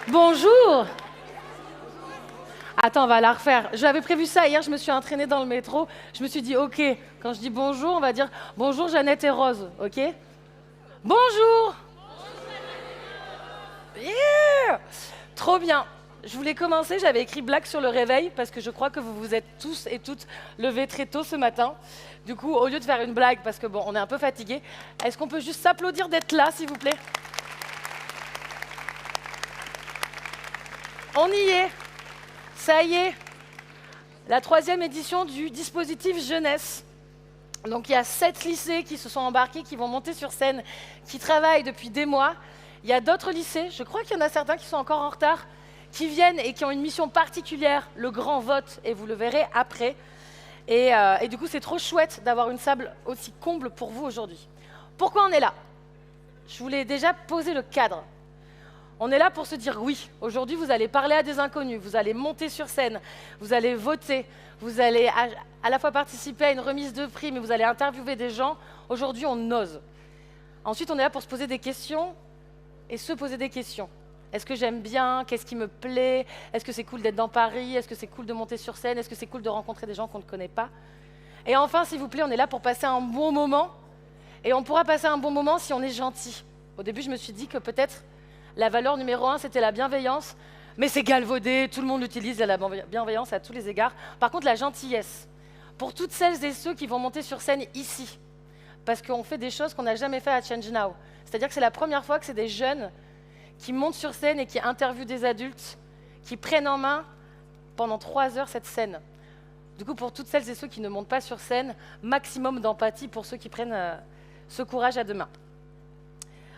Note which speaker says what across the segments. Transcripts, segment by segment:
Speaker 1: Bonjour. Attends, on va la refaire. J'avais prévu ça hier, je me suis entraînée dans le métro. Je me suis dit, ok, quand je dis bonjour, on va dire bonjour Jeannette et Rose, ok? Bonjour. Yeah. Trop bien. Je voulais commencer, j'avais écrit blague sur le réveil parce que je crois que vous vous êtes tous et toutes levés très tôt ce matin. Du coup, au lieu de faire une blague, parce que bon, on est un peu fatigué, est-ce qu'on peut juste s'applaudir d'être là, s'il vous plaît? On y est. Ça y est. La 3e édition du dispositif jeunesse. Donc il y a 7 lycées qui se sont embarqués, qui vont monter sur scène, qui travaillent depuis des mois. Il y a d'autres lycées, je crois qu'il y en a certains qui sont encore en retard, qui viennent et qui ont une mission particulière, le grand vote, et vous le verrez après. Et du coup, c'est trop chouette d'avoir une salle aussi comble pour vous aujourd'hui. Pourquoi on est là? Je voulais déjà poser le cadre. On est là pour se dire oui. Aujourd'hui, vous allez parler à des inconnus, vous allez monter sur scène, vous allez voter, vous allez à la fois participer à une remise de prix, mais vous allez interviewer des gens. Aujourd'hui, on ose. Ensuite, on est là pour se poser des questions et se poser des questions. Est-ce que j'aime bien? Qu'est-ce qui me plaît? Est-ce que c'est cool d'être dans Paris? Est-ce que c'est cool de monter sur scène? Est-ce que c'est cool de rencontrer des gens qu'on ne connaît pas? Et enfin, s'il vous plaît, on est là pour passer un bon moment. Et on pourra passer un bon moment si on est gentil. Au début, je me suis dit que peut-être la valeur numéro 1, c'était la bienveillance. Mais c'est galvaudé, tout le monde l'utilise, il y a la bienveillance à tous les égards. Par contre, la gentillesse. Pour toutes celles et ceux qui vont monter sur scène ici. Parce qu'on fait des choses qu'on n'a jamais fait à Change Now. C'est-à-dire que c'est la première fois que c'est des jeunes qui montent sur scène et qui interviewent des adultes, qui prennent en main pendant 3 heures cette scène. Du coup, pour toutes celles et ceux qui ne montent pas sur scène, maximum d'empathie pour ceux qui prennent ce courage à deux mains.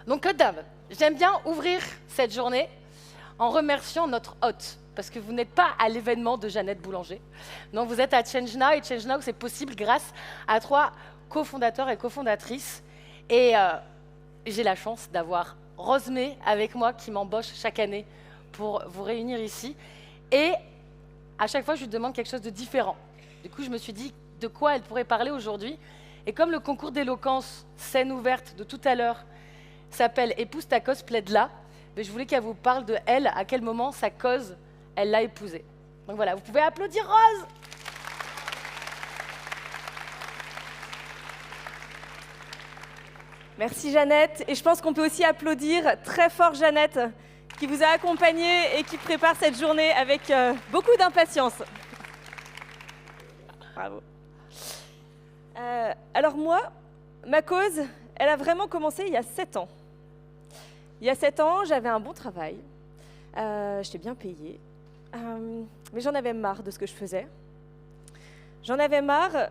Speaker 1: Donc, comme d'hab, j'aime bien ouvrir cette journée en remerciant notre hôte, parce que vous n'êtes pas à l'événement de Jeannette Boulanger. Non, vous êtes à Change Now, et Change Now, c'est possible grâce à 3 cofondateurs et cofondatrices. Et j'ai la chance d'avoir Rosemée avec moi qui m'embauche chaque année pour vous réunir ici. Et à chaque fois, je lui demande quelque chose de différent. Du coup, je me suis dit de quoi elle pourrait parler aujourd'hui. Et comme le concours d'éloquence, scène ouverte de tout à l'heure, s'appelle « Épouse ta cause, plaide-la », mais je voulais qu'elle vous parle de elle, à quel moment sa cause, elle l'a épousée. Donc voilà, vous pouvez applaudir Rose.
Speaker 2: Merci Jeannette, et je pense qu'on peut aussi applaudir très fort Jeannette, qui vous a accompagné et qui prépare cette journée avec beaucoup d'impatience. Bravo. Alors moi, ma cause, elle a vraiment commencé il y a 7 ans. Il y a 7 ans, j'avais un bon travail, j'étais bien payée, mais j'en avais marre de ce que je faisais. J'en avais marre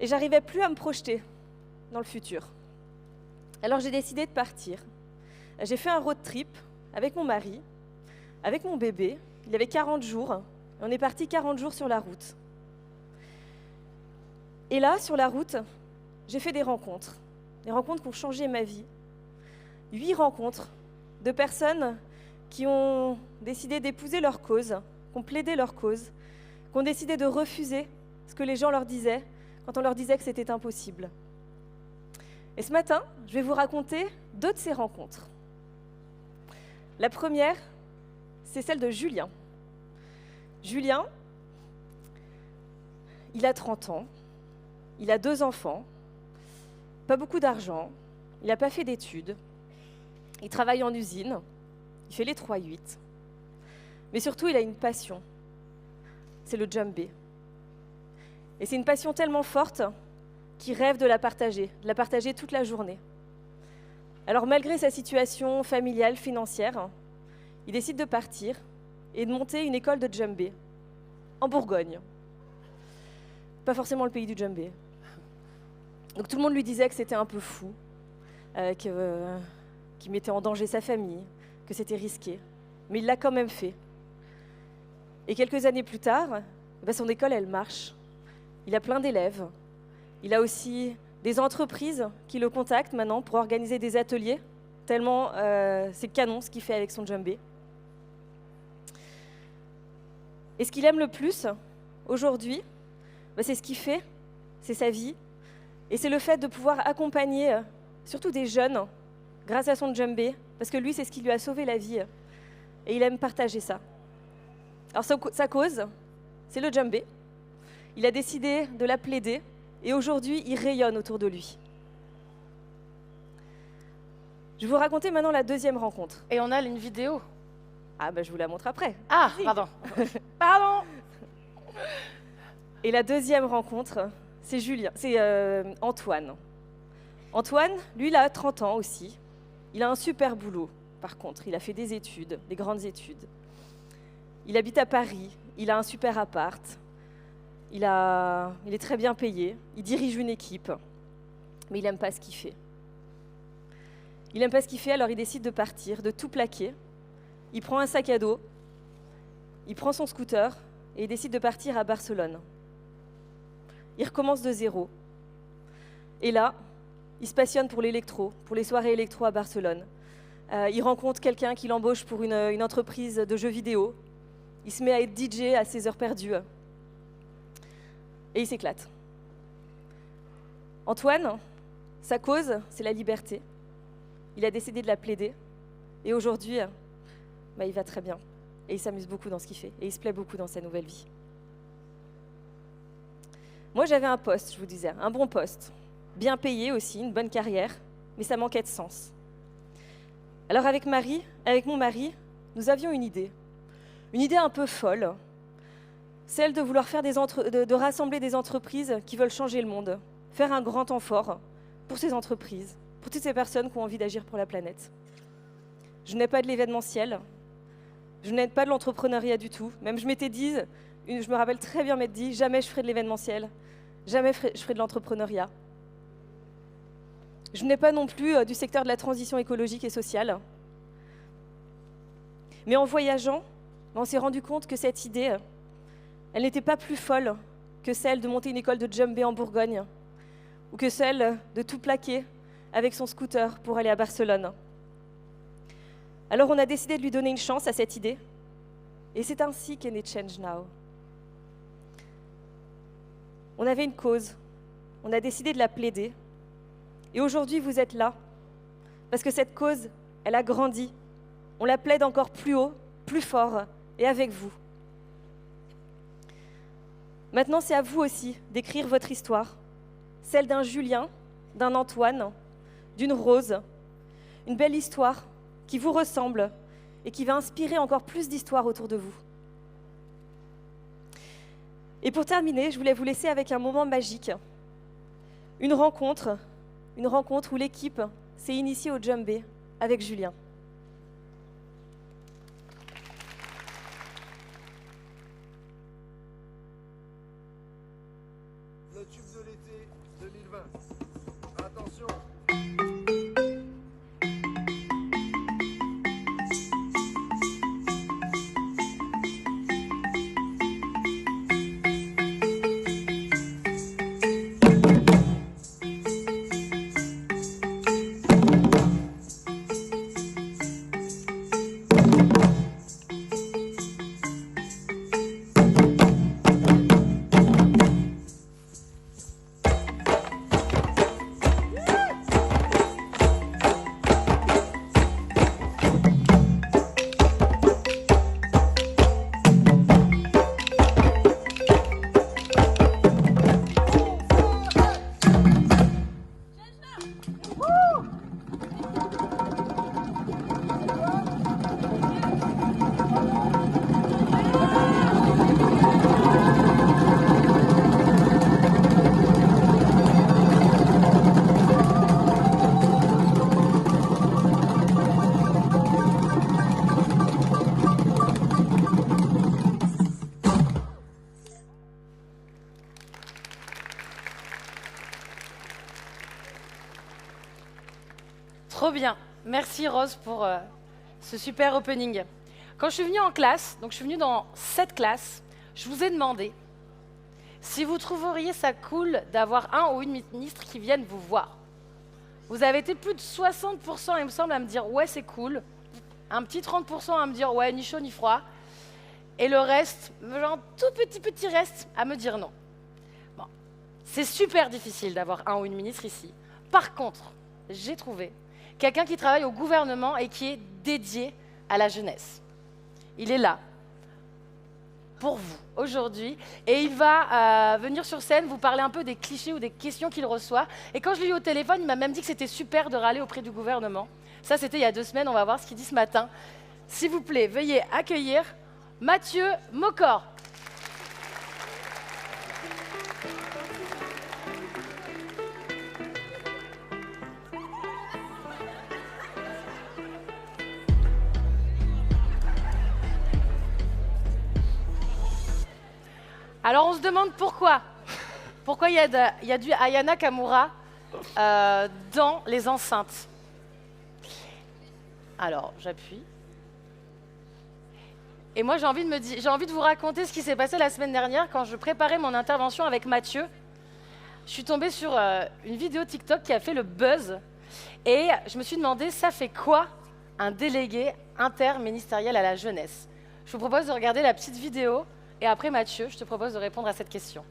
Speaker 2: et j'arrivais plus à me projeter dans le futur. Alors j'ai décidé de partir. J'ai fait un road trip avec mon mari, avec mon bébé. Il avait 40 jours. Et on est parti 40 jours sur la route. Et là, sur la route, j'ai fait des rencontres qui ont changé ma vie. 8 rencontres de personnes qui ont décidé d'épouser leur cause, qui ont plaidé leur cause, qui ont décidé de refuser ce que les gens leur disaient quand on leur disait que c'était impossible. Et ce matin, je vais vous raconter 2 de ces rencontres. La première, c'est celle de Julien. Julien, il a 30 ans, il a 2 enfants, pas beaucoup d'argent, il n'a pas fait d'études, il travaille en usine, il fait les 3-8. Mais surtout, il a une passion, c'est le djembé. Et c'est une passion tellement forte qui rêve de la partager toute la journée. Alors malgré sa situation familiale, financière, il décide de partir et de monter une école de djembé en Bourgogne. Pas forcément le pays du djembé. Donc tout le monde lui disait que c'était un peu fou, qu'il mettait en danger sa famille, que c'était risqué. Mais il l'a quand même fait. Et quelques années plus tard, son école, elle marche. Il a plein d'élèves. Il a aussi des entreprises qui le contactent maintenant pour organiser des ateliers, tellement c'est canon ce qu'il fait avec son djembé. Et ce qu'il aime le plus aujourd'hui, c'est ce qu'il fait, c'est sa vie, et c'est le fait de pouvoir accompagner surtout des jeunes, grâce à son djembé, parce que lui, c'est ce qui lui a sauvé la vie. Et il aime partager ça. Alors sa cause, c'est le djembé. Il a décidé de la plaider et aujourd'hui, il rayonne autour de lui. Je vais vous raconter maintenant la deuxième rencontre.
Speaker 1: Et on a une vidéo.
Speaker 2: Ah ben je vous la montre après.
Speaker 1: Ah, pardon. Pardon.
Speaker 2: Et la deuxième rencontre, c'est Antoine. Antoine, lui, il a 30 ans aussi. Il a un super boulot, par contre. Il a fait des études, des grandes études. Il habite à Paris. Il a un super appart. Il est très bien payé. Il dirige une équipe. Mais il n'aime pas ce qu'il fait. Il n'aime pas ce qu'il fait, alors il décide de partir, de tout plaquer. Il prend un sac à dos, il prend son scooter et il décide de partir à Barcelone. Il recommence de zéro. Et là, il se passionne pour l'électro, pour les soirées électro à Barcelone. Il rencontre quelqu'un qui l'embauche pour une entreprise de jeux vidéo. Il se met à être DJ à ses heures perdues. Et il s'éclate. Antoine, sa cause, c'est la liberté. Il a décidé de la plaider. Et aujourd'hui, il va très bien. Et il s'amuse beaucoup dans ce qu'il fait. Et il se plaît beaucoup dans sa nouvelle vie. Moi, j'avais un poste, je vous disais, un bon poste. Bien payé aussi, une bonne carrière. Mais ça manquait de sens. Alors avec mon mari, nous avions une idée. Une idée un peu folle. Celle de vouloir faire de rassembler des entreprises qui veulent changer le monde. Faire un grand temps fort pour ces entreprises. Pour toutes ces personnes qui ont envie d'agir pour la planète. Je n'ai pas de l'événementiel, je n'ai pas de l'entrepreneuriat du tout. Même je m'étais dit, je me rappelle très bien m'être dit, jamais je ferai de l'événementiel, jamais je ferai de l'entrepreneuriat. Je n'ai pas non plus du secteur de la transition écologique et sociale. Mais en voyageant, on s'est rendu compte que cette idée, elle n'était pas plus folle que celle de monter une école de djembé en Bourgogne, ou que celle de tout plaquer avec son scooter pour aller à Barcelone. Alors on a décidé de lui donner une chance à cette idée, et c'est ainsi qu'est né Change Now. On avait une cause, on a décidé de la plaider, et aujourd'hui vous êtes là, parce que cette cause, elle a grandi. On la plaide encore plus haut, plus fort, et avec vous. Maintenant c'est à vous aussi d'écrire votre histoire, celle d'un Julien, d'un Antoine, d'une Rose, une belle histoire qui vous ressemble et qui va inspirer encore plus d'histoires autour de vous. Et pour terminer, je voulais vous laisser avec un moment magique, une rencontre où l'équipe s'est initiée au djembé avec Julien.
Speaker 3: Le tube de l'été 2020. Attention.
Speaker 1: Trop bien. Merci Rose pour ce super opening. Quand je suis venue en classe, donc je suis venue dans cette classe, je vous ai demandé si vous trouveriez ça cool d'avoir un ou une ministre qui vienne vous voir. Vous avez été plus de 60%, il me semble, à me dire « ouais, c'est cool ». Un petit 30% à me dire « ouais, ni chaud ni froid ». Et le reste, genre tout petit reste, à me dire non. Bon, c'est super difficile d'avoir un ou une ministre ici. Par contre, j'ai trouvé quelqu'un qui travaille au gouvernement et qui est dédié à la jeunesse. Il est là pour vous aujourd'hui et il va venir sur scène vous parler un peu des clichés ou des questions qu'il reçoit. Et quand je l'ai eu au téléphone, il m'a même dit que c'était super de râler auprès du gouvernement. Ça, c'était il y a 2 semaines, on va voir ce qu'il dit ce matin. S'il vous plaît, veuillez accueillir Mathieu Mocor. Alors on se demande pourquoi. Pourquoi il y a du Aya Nakamura dans les enceintes. Alors j'appuie. Et moi j'ai envie de vous raconter ce qui s'est passé la semaine dernière quand je préparais mon intervention avec Mathieu. Je suis tombée sur une vidéo TikTok qui a fait le buzz. Et je me suis demandé, ça fait quoi un délégué interministériel à la jeunesse? Je vous propose de regarder la petite vidéo. Et après, Mathieu, je te propose de répondre à cette question.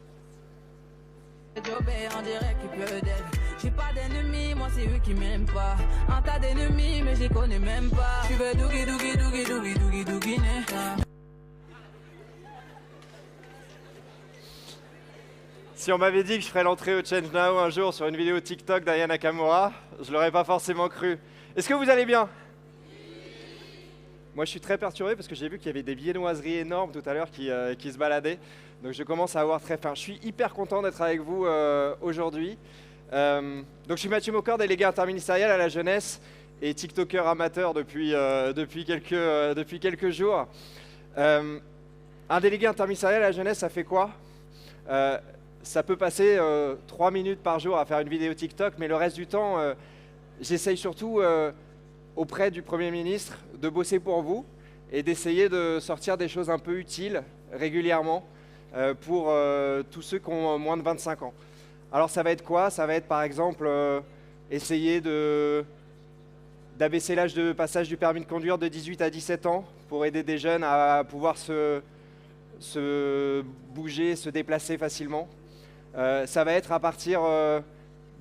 Speaker 4: J'ai pas d'ennemis, moi c'est eux qui m'aiment pas. Un tas d'ennemis, mais je les connais même pas. Tu veux dougi.
Speaker 5: Si on m'avait dit que je ferais l'entrée au Change Now un jour sur une vidéo TikTok d'Aya Nakamura, je l'aurais pas forcément cru. Est-ce que vous allez bien? Moi, je suis très perturbé parce que j'ai vu qu'il y avait des viennoiseries énormes tout à l'heure qui se baladaient. Donc, je commence à avoir très faim. Je suis hyper content d'être avec vous aujourd'hui. Donc, je suis Mathieu Mocor, délégué interministériel à la jeunesse et TikToker amateur depuis quelques jours. Un délégué interministériel à la jeunesse, ça fait quoi? Ça peut passer 3 minutes par jour à faire une vidéo TikTok, mais le reste du temps, j'essaye surtout auprès du Premier ministre de bosser pour vous et d'essayer de sortir des choses un peu utiles régulièrement pour tous ceux qui ont moins de 25 ans. Alors ça va être quoi? Ça va être par exemple essayer d'abaisser l'âge de passage du permis de conduire de 18 à 17 ans pour aider des jeunes à pouvoir se bouger, se déplacer facilement. Ça va être à partir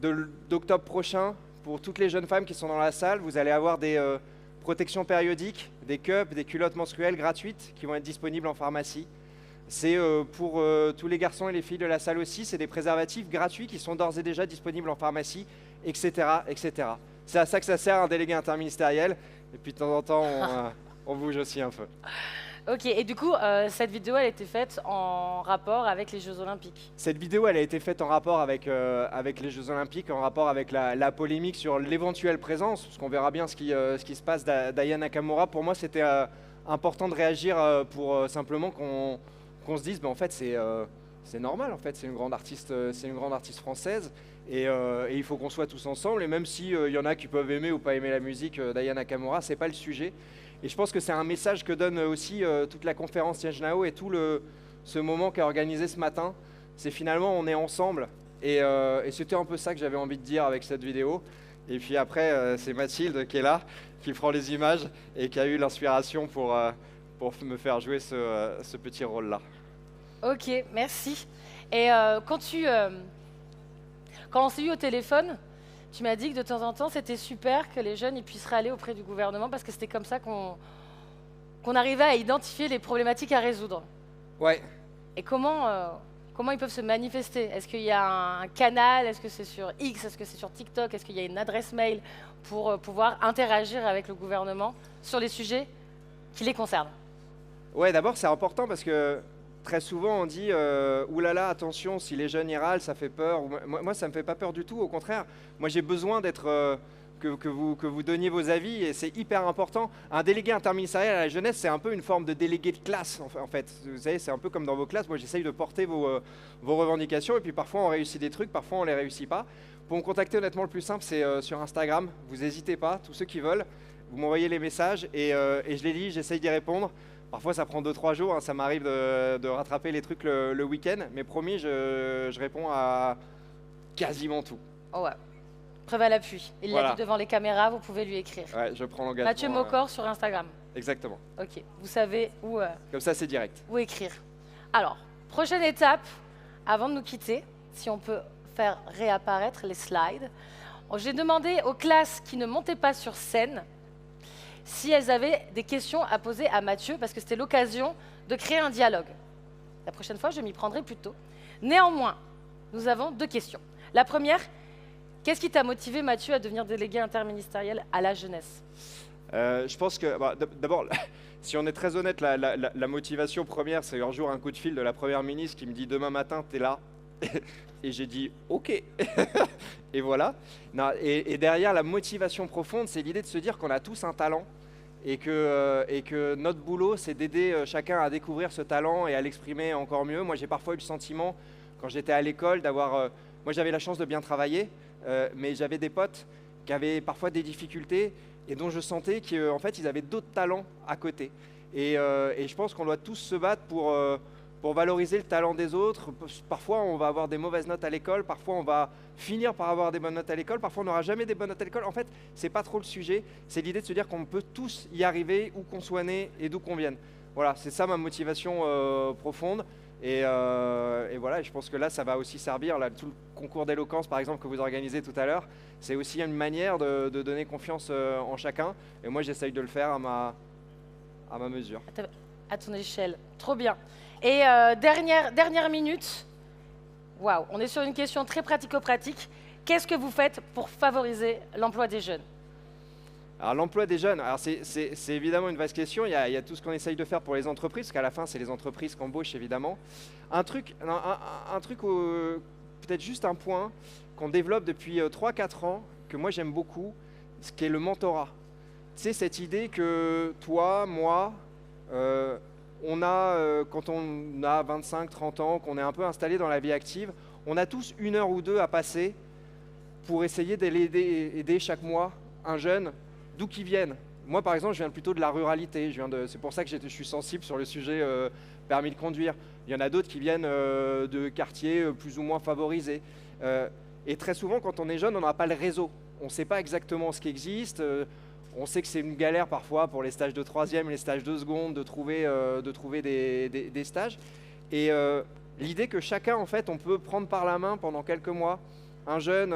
Speaker 5: d'octobre prochain, pour toutes les jeunes femmes qui sont dans la salle, vous allez avoir des protections périodiques, des cups, des culottes menstruelles gratuites qui vont être disponibles en pharmacie. C'est pour tous les garçons et les filles de la salle aussi, c'est des préservatifs gratuits qui sont d'ores et déjà disponibles en pharmacie, etc. etc. C'est à ça que ça sert un délégué interministériel. Et puis de temps en temps, on bouge aussi un peu.
Speaker 1: Ok, et du coup, cette vidéo, elle a été faite en rapport avec les Jeux Olympiques.
Speaker 5: Cette vidéo, elle a été faite en rapport avec les Jeux Olympiques, en rapport avec la polémique sur l'éventuelle présence, parce qu'on verra bien ce qui se passe d'Aya Nakamura. Pour moi, c'était important de réagir pour simplement qu'on se dise, en fait, c'est normal, en fait, c'est une grande artiste française, et il faut qu'on soit tous ensemble. Et même s'il y en a qui peuvent aimer ou pas aimer la musique d'Aya Nakamura, c'est pas le sujet. Et je pense que c'est un message que donne aussi toute la conférence Change Now et tout ce moment qu'a organisé ce matin. C'est finalement, on est ensemble. Et c'était un peu ça que j'avais envie de dire avec cette vidéo. Et puis après, c'est Mathilde qui est là, qui prend les images et qui a eu l'inspiration pour me faire jouer ce petit rôle-là.
Speaker 1: Ok, merci. Et quand on s'est eu au téléphone, tu m'as dit que de temps en temps, c'était super que les jeunes ils puissent râler auprès du gouvernement parce que c'était comme ça qu'on arrivait à identifier les problématiques à résoudre.
Speaker 5: Ouais.
Speaker 1: Et comment ils peuvent se manifester? Est-ce qu'il y a un canal? Est-ce que c'est sur X? Est-ce que c'est sur TikTok? Est-ce qu'il y a une adresse mail pour pouvoir interagir avec le gouvernement sur les sujets qui les concernent?
Speaker 5: Ouais, d'abord, c'est important parce que très souvent, on dit oulala, attention, si les jeunes y râlent, ça fait peur. Moi, ça ne me fait pas peur du tout. Au contraire, moi, j'ai besoin d'être que vous donniez vos avis et c'est hyper important. Un délégué interministériel à la jeunesse, c'est un peu une forme de délégué de classe, en fait. Vous savez, c'est un peu comme dans vos classes. Moi, j'essaye de porter vos revendications et puis parfois, on réussit des trucs, parfois, on ne les réussit pas. Pour me contacter, honnêtement, le plus simple, c'est sur Instagram. Vous n'hésitez pas, tous ceux qui veulent, vous m'envoyez les messages et je les lis, j'essaye d'y répondre. Parfois, ça prend 2-3 jours, hein, ça m'arrive de rattraper les trucs le week-end, mais promis, je réponds à quasiment tout.
Speaker 1: Oh ouais. Preuve à l'appui. Il l'a dit devant les caméras, vous pouvez lui écrire.
Speaker 5: Ouais, je prends l'engagement.
Speaker 1: Mathieu Mocor sur Instagram.
Speaker 5: Exactement.
Speaker 1: Ok, vous savez où...
Speaker 5: Comme ça, c'est direct.
Speaker 1: Où écrire. Alors, prochaine étape, avant de nous quitter, si on peut faire réapparaître les slides, J'ai demandé aux classes qui ne montaient pas sur scène si elles avaient des questions à poser à Mathieu, parce que c'était l'occasion de créer un dialogue. La prochaine fois, je m'y prendrai plus tôt. Néanmoins, nous avons 2 questions. La première, qu'est-ce qui t'a motivé, Mathieu, à devenir délégué interministériel à la jeunesse?
Speaker 5: Je pense que, d'abord, si on est très honnête, la motivation première, c'est un jour un coup de fil de la Première ministre qui me dit « Demain matin, t'es là ». Et j'ai dit « Ok ». Et voilà. Non, et derrière, la motivation profonde, c'est l'idée de se dire qu'on a tous un talent et que notre boulot, c'est d'aider chacun à découvrir ce talent et à l'exprimer encore mieux. Moi, j'ai parfois eu le sentiment, quand j'étais à l'école, d'avoir... moi, j'avais la chance de bien travailler, mais j'avais des potes qui avaient parfois des difficultés et dont je sentais qu'en fait, ils avaient d'autres talents à côté. Et je pense qu'on doit tous se battre pour valoriser le talent des autres. Parfois, on va avoir des mauvaises notes à l'école, parfois, on va finir par avoir des bonnes notes à l'école, parfois, on n'aura jamais des bonnes notes à l'école. En fait, c'est pas trop le sujet, c'est l'idée de se dire qu'on peut tous y arriver, où qu'on soit né et d'où qu'on vienne. Voilà, c'est ça ma motivation profonde. Et voilà, je pense que là, ça va aussi servir, là, tout le concours d'éloquence, par exemple, que vous organisez tout à l'heure, c'est aussi une manière de donner confiance en chacun. Et moi, j'essaye de le faire à ma mesure.
Speaker 1: À ton échelle, trop bien. Et dernière minute, waouh, on est sur une question très pratico-pratique. Qu'est-ce que vous faites pour favoriser l'emploi des jeunes?
Speaker 5: Alors l'emploi des jeunes, alors c'est évidemment une vaste question. Il y a tout ce qu'on essaye de faire pour les entreprises, parce qu'à la fin, c'est les entreprises qui embauchent, évidemment. Un truc peut-être juste un point qu'on développe depuis 3-4 ans, que moi j'aime beaucoup, ce qui est le mentorat. Tu sais, cette idée que toi, moi, quand on a 25-30 ans, qu'on est un peu installé dans la vie active, on a tous 1 heure ou 2 à passer pour essayer d'aider chaque mois un jeune, d'où qu'il vienne. Moi, par exemple, je viens plutôt de la ruralité. C'est pour ça que je suis sensible sur le sujet permis de conduire. Il y en a d'autres qui viennent de quartiers plus ou moins favorisés. Et très souvent, quand on est jeune, on n'a pas le réseau. On ne sait pas exactement ce qui existe. On sait que c'est une galère parfois pour les stages de 3e, les stages de seconde, de trouver des stages. Et l'idée que chacun, en fait, on peut prendre par la main pendant quelques mois un jeune,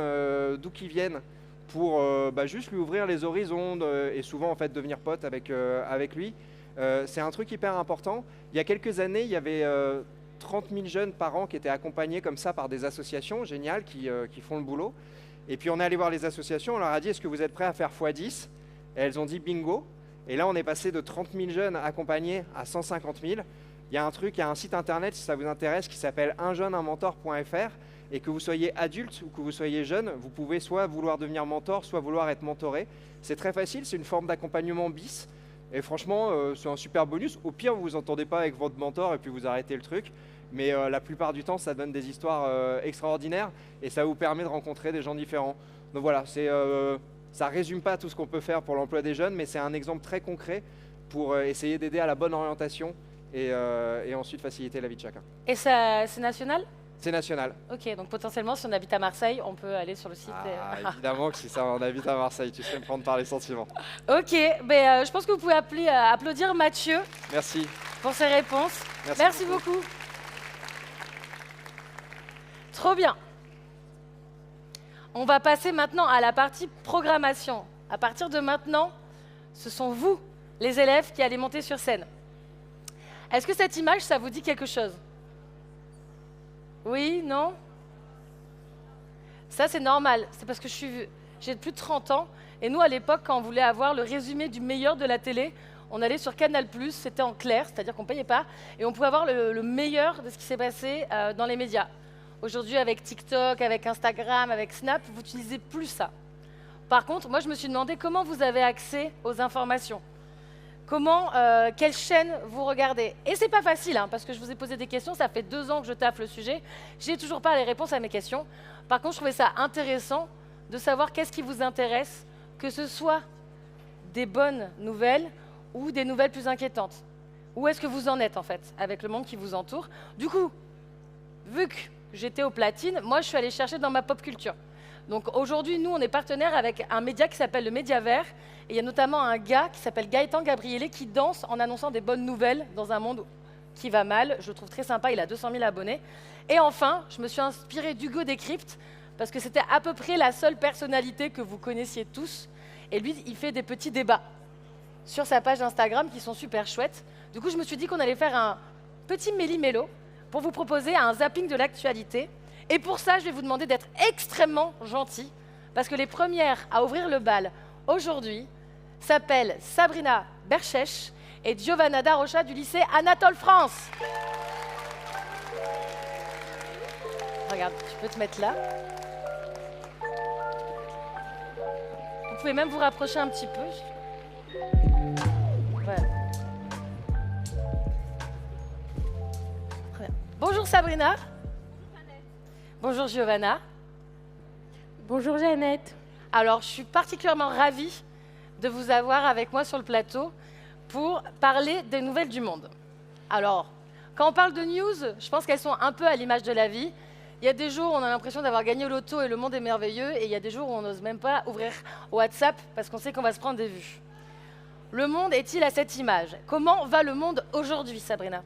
Speaker 5: d'où qu'il vienne, pour juste lui ouvrir les horizons et souvent, en fait, devenir pote avec lui. C'est un truc hyper important. Il y a quelques années, il y avait 30 000 jeunes par an qui étaient accompagnés comme ça par des associations géniales qui font le boulot. Et puis, on est allé voir les associations, on leur a dit « Est-ce que vous êtes prêts à faire x10 ?» Et elles ont dit bingo. Et là, on est passé de 30 000 jeunes accompagnés à 150 000. Il y a un site internet, si ça vous intéresse, qui s'appelle unjeuneunmentor.fr. Et que vous soyez adulte ou que vous soyez jeune, vous pouvez soit vouloir devenir mentor, soit vouloir être mentoré. C'est très facile, c'est une forme d'accompagnement bis. Et franchement, c'est un super bonus. Au pire, vous vous entendez pas avec votre mentor et puis vous arrêtez le truc. Mais la plupart du temps, ça donne des histoires extraordinaires et ça vous permet de rencontrer des gens différents. Donc voilà, ça résume pas tout ce qu'on peut faire pour l'emploi des jeunes, mais c'est un exemple très concret pour essayer d'aider à la bonne orientation et ensuite faciliter la vie de chacun.
Speaker 1: Et ça, c'est national?
Speaker 5: C'est national.
Speaker 1: Ok, donc potentiellement, si on habite à Marseille, on peut aller sur le site.
Speaker 5: Évidemment que si ça, on habite à Marseille, tu sais me prendre par les sentiments.
Speaker 1: Ok, je pense que vous pouvez applaudir Mathieu.
Speaker 5: Merci.
Speaker 1: Pour ses réponses.
Speaker 5: Merci
Speaker 1: beaucoup. Trop bien. On va passer maintenant à la partie programmation. À partir de maintenant, ce sont vous, les élèves, qui allez monter sur scène. Est-ce que cette image, ça vous dit quelque chose? Oui, non? Ça, c'est normal. C'est parce que j'ai plus de 30 ans. Et nous, à l'époque, quand on voulait avoir le résumé du meilleur de la télé, on allait sur Canal+, c'était en clair, c'est-à-dire qu'on ne payait pas, et on pouvait avoir le meilleur de ce qui s'est passé dans les médias. Aujourd'hui, avec TikTok, avec Instagram, avec Snap, vous n'utilisez plus ça. Par contre, moi, je me suis demandé comment vous avez accès aux informations. Quelle chaîne vous regardez? Et c'est pas facile, hein, parce que je vous ai posé des questions, ça fait 2 ans que je taffe le sujet, j'ai toujours pas les réponses à mes questions. Par contre, je trouvais ça intéressant de savoir qu'est-ce qui vous intéresse, que ce soit des bonnes nouvelles ou des nouvelles plus inquiétantes. Où est-ce que vous en êtes, en fait, avec le monde qui vous entoure? Du coup, vu que j'étais aux platines, moi, je suis allée chercher dans ma pop culture. Donc aujourd'hui, nous, on est partenaire avec un média qui s'appelle le Média Vert. Et il y a notamment un gars qui s'appelle Gaëtan Gabrielé qui danse en annonçant des bonnes nouvelles dans un monde qui va mal. Je le trouve très sympa, il a 200 000 abonnés. Et enfin, je me suis inspirée d'Hugo Décrypte parce que c'était à peu près la seule personnalité que vous connaissiez tous. Et lui, il fait des petits débats sur sa page Instagram qui sont super chouettes. Du coup, je me suis dit qu'on allait faire un petit méli-mélo pour vous proposer un zapping de l'actualité. Et pour ça, je vais vous demander d'être extrêmement gentils, parce que les premières à ouvrir le bal aujourd'hui s'appellent Sabrina Berchèche et Giovanna Darocha du lycée Anatole France. Regarde, tu peux te mettre là. Vous pouvez même vous rapprocher un petit peu. Voilà. Très bien. Bonjour Sabrina. Bonjour Giovanna.
Speaker 6: Bonjour Jeannette.
Speaker 1: Alors, je suis particulièrement ravie de vous avoir avec moi sur le plateau pour parler des nouvelles du monde. Alors, quand on parle de news, je pense qu'elles sont un peu à l'image de la vie. Il y a des jours où on a l'impression d'avoir gagné au loto et le monde est merveilleux, et il y a des jours où on n'ose même pas ouvrir WhatsApp parce qu'on sait qu'on va se prendre des vues. Le monde est-il à cette image? Comment va le monde aujourd'hui, Sabrina?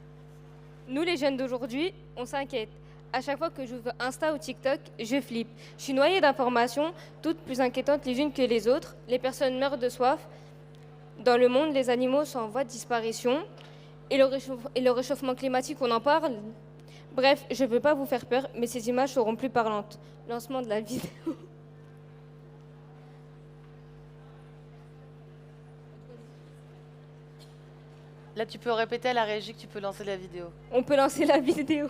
Speaker 6: Nous les jeunes d'aujourd'hui, on s'inquiète. À chaque fois que j'ouvre Insta ou TikTok, je flippe. Je suis noyée d'informations, toutes plus inquiétantes les unes que les autres. Les personnes meurent de soif. Dans le monde, les animaux sont en voie de disparition. Et le réchauffement climatique, on en parle. Bref, je ne veux pas vous faire peur, mais ces images seront plus parlantes. Lancement de la vidéo.
Speaker 1: Là, tu peux répéter à la régie que tu peux lancer la vidéo.
Speaker 6: On peut lancer la vidéo.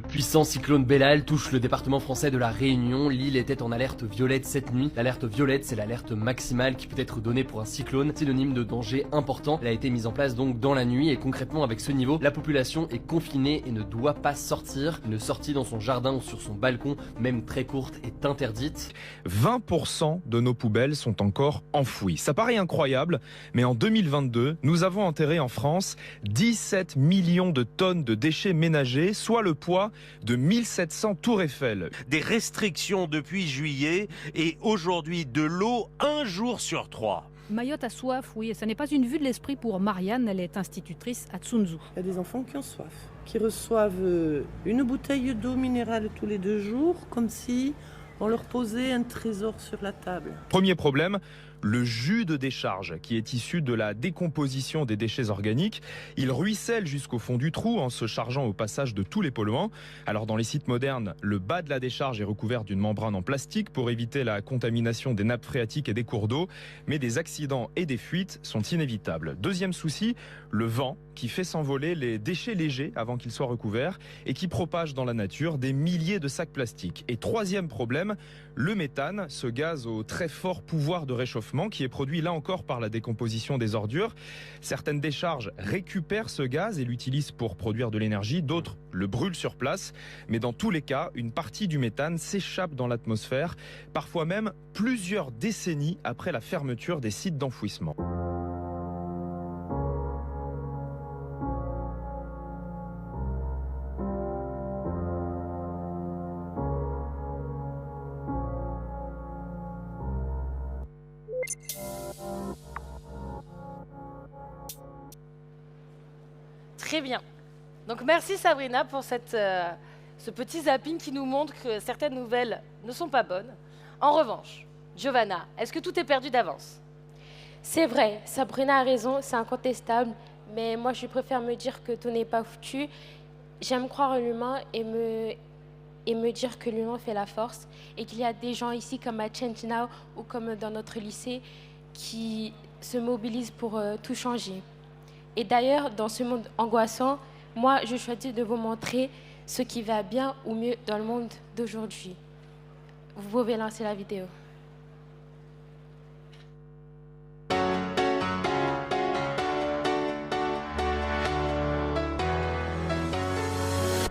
Speaker 7: Puissant cyclone Bellal touche le département français de la Réunion. L'île était en alerte violette cette nuit. L'alerte violette, c'est l'alerte maximale qui peut être donnée pour un cyclone, synonyme de danger important. Elle a été mise en place donc dans la nuit et concrètement avec ce niveau, la population est confinée et ne doit pas sortir. Une sortie dans son jardin ou sur son balcon, même très courte, est interdite.
Speaker 8: 20% de nos poubelles sont encore enfouies. Ça paraît incroyable, mais en 2022, nous avons enterré en France 17 millions de tonnes de déchets ménagers, soit le poids de 1700 tours Eiffel.
Speaker 9: Des restrictions depuis juillet et aujourd'hui de l'eau 1 jour sur 3.
Speaker 10: Mayotte a soif, oui, et ce n'est pas une vue de l'esprit pour Marianne, elle est institutrice à Tsunzu.
Speaker 11: Il y a des enfants qui ont soif, qui reçoivent une bouteille d'eau minérale tous les 2 jours, comme si on leur posait un trésor sur la table.
Speaker 8: Premier problème, le jus de décharge qui est issu de la décomposition des déchets organiques. Il ruisselle jusqu'au fond du trou en se chargeant au passage de tous les polluants. Alors dans les sites modernes, le bas de la décharge est recouvert d'une membrane en plastique pour éviter la contamination des nappes phréatiques et des cours d'eau. Mais des accidents et des fuites sont inévitables. Deuxième souci, le vent qui fait s'envoler les déchets légers avant qu'ils soient recouverts et qui propage dans la nature des milliers de sacs plastiques. Et troisième problème, le méthane, ce gaz au très fort pouvoir de réchauffement qui est produit là encore par la décomposition des ordures. Certaines décharges récupèrent ce gaz et l'utilisent pour produire de l'énergie, d'autres le brûlent sur place. Mais dans tous les cas, une partie du méthane s'échappe dans l'atmosphère, parfois même plusieurs décennies après la fermeture des sites d'enfouissement.
Speaker 1: Très bien. Donc merci Sabrina pour ce petit zapping qui nous montre que certaines nouvelles ne sont pas bonnes. En revanche, Giovanna, est-ce que tout est perdu d'avance?
Speaker 6: C'est vrai, Sabrina a raison, c'est incontestable, mais moi je préfère me dire que tout n'est pas foutu. J'aime croire en l'humain et me dire que l'humain fait la force et qu'il y a des gens ici comme à Change Now ou comme dans notre lycée qui se mobilisent pour tout changer. Et d'ailleurs, dans ce monde angoissant, moi, je choisis de vous montrer ce qui va bien ou mieux dans le monde d'aujourd'hui. Vous pouvez lancer la vidéo.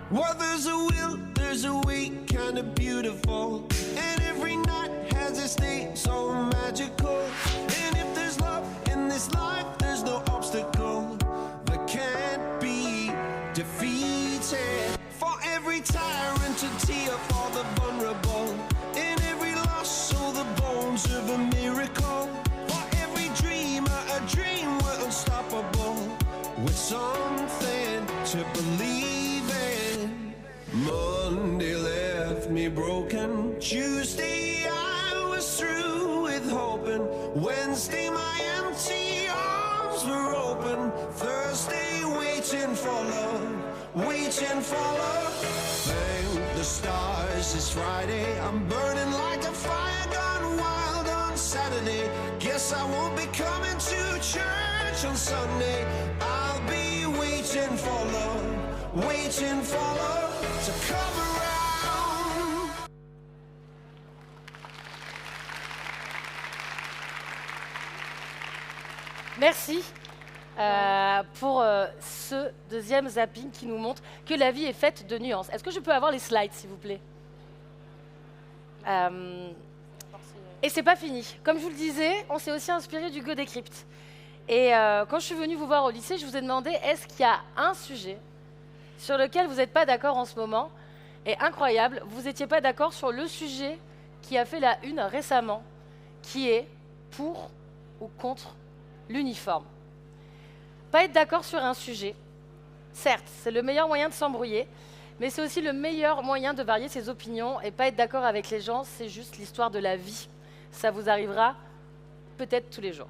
Speaker 12: Well, there's a will, there's a way, kind of beautiful. And every night has a state so magical. And if there's love in this life, there's no obstacle that can't be defeated. For every tyrant to tear for the miracle. For every dreamer, a dream were unstoppable. With something to believe in. Monday left me broken. Tuesday I was through with hoping. Wednesday my empty arms were open. Thursday waiting for love, waiting for love. Thank the stars it's Friday. I'm burning like a fire gone wild on Saturday. Guess I won't be coming to church on Sunday. I'll be waiting for love, waiting for love to come around.
Speaker 1: Merci pour ce deuxième zapping qui nous montre que la vie est faite de nuances. Est-ce que je peux avoir les slides, s'il vous plaît? Et c'est pas fini. Comme je vous le disais, on s'est aussi inspiré du Go Decrypt. Et quand je suis venue vous voir au lycée, je vous ai demandé est-ce qu'il y a un sujet sur lequel vous n'êtes pas d'accord en ce moment? Et incroyable, vous n'étiez pas d'accord sur le sujet qui a fait la une récemment, qui est pour ou contre l'uniforme. Pas être d'accord sur un sujet, certes, c'est le meilleur moyen de s'embrouiller, mais c'est aussi le meilleur moyen de varier ses opinions et pas être d'accord avec les gens, c'est juste l'histoire de la vie. Ça vous arrivera peut-être tous les jours.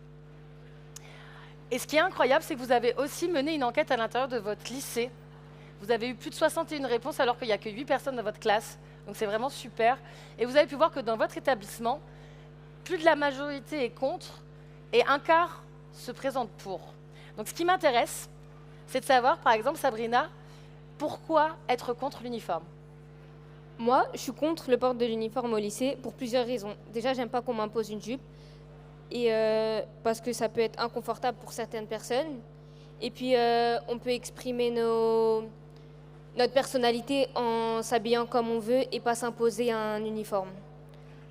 Speaker 1: Et ce qui est incroyable, c'est que vous avez aussi mené une enquête à l'intérieur de votre lycée. Vous avez eu plus de 61 réponses alors qu'il n'y a que 8 personnes dans votre classe. Donc c'est vraiment super. Et vous avez pu voir que dans votre établissement, plus de la majorité est contre et un quart se présente pour. Donc ce qui m'intéresse, c'est de savoir, par exemple, Sabrina, pourquoi être contre l'uniforme?
Speaker 13: Moi, je suis contre le port de l'uniforme au lycée pour plusieurs raisons. Déjà, j'aime pas qu'on m'impose une jupe, et parce que ça peut être inconfortable pour certaines personnes. Et puis, on peut exprimer notre personnalité en s'habillant comme on veut et pas s'imposer un uniforme.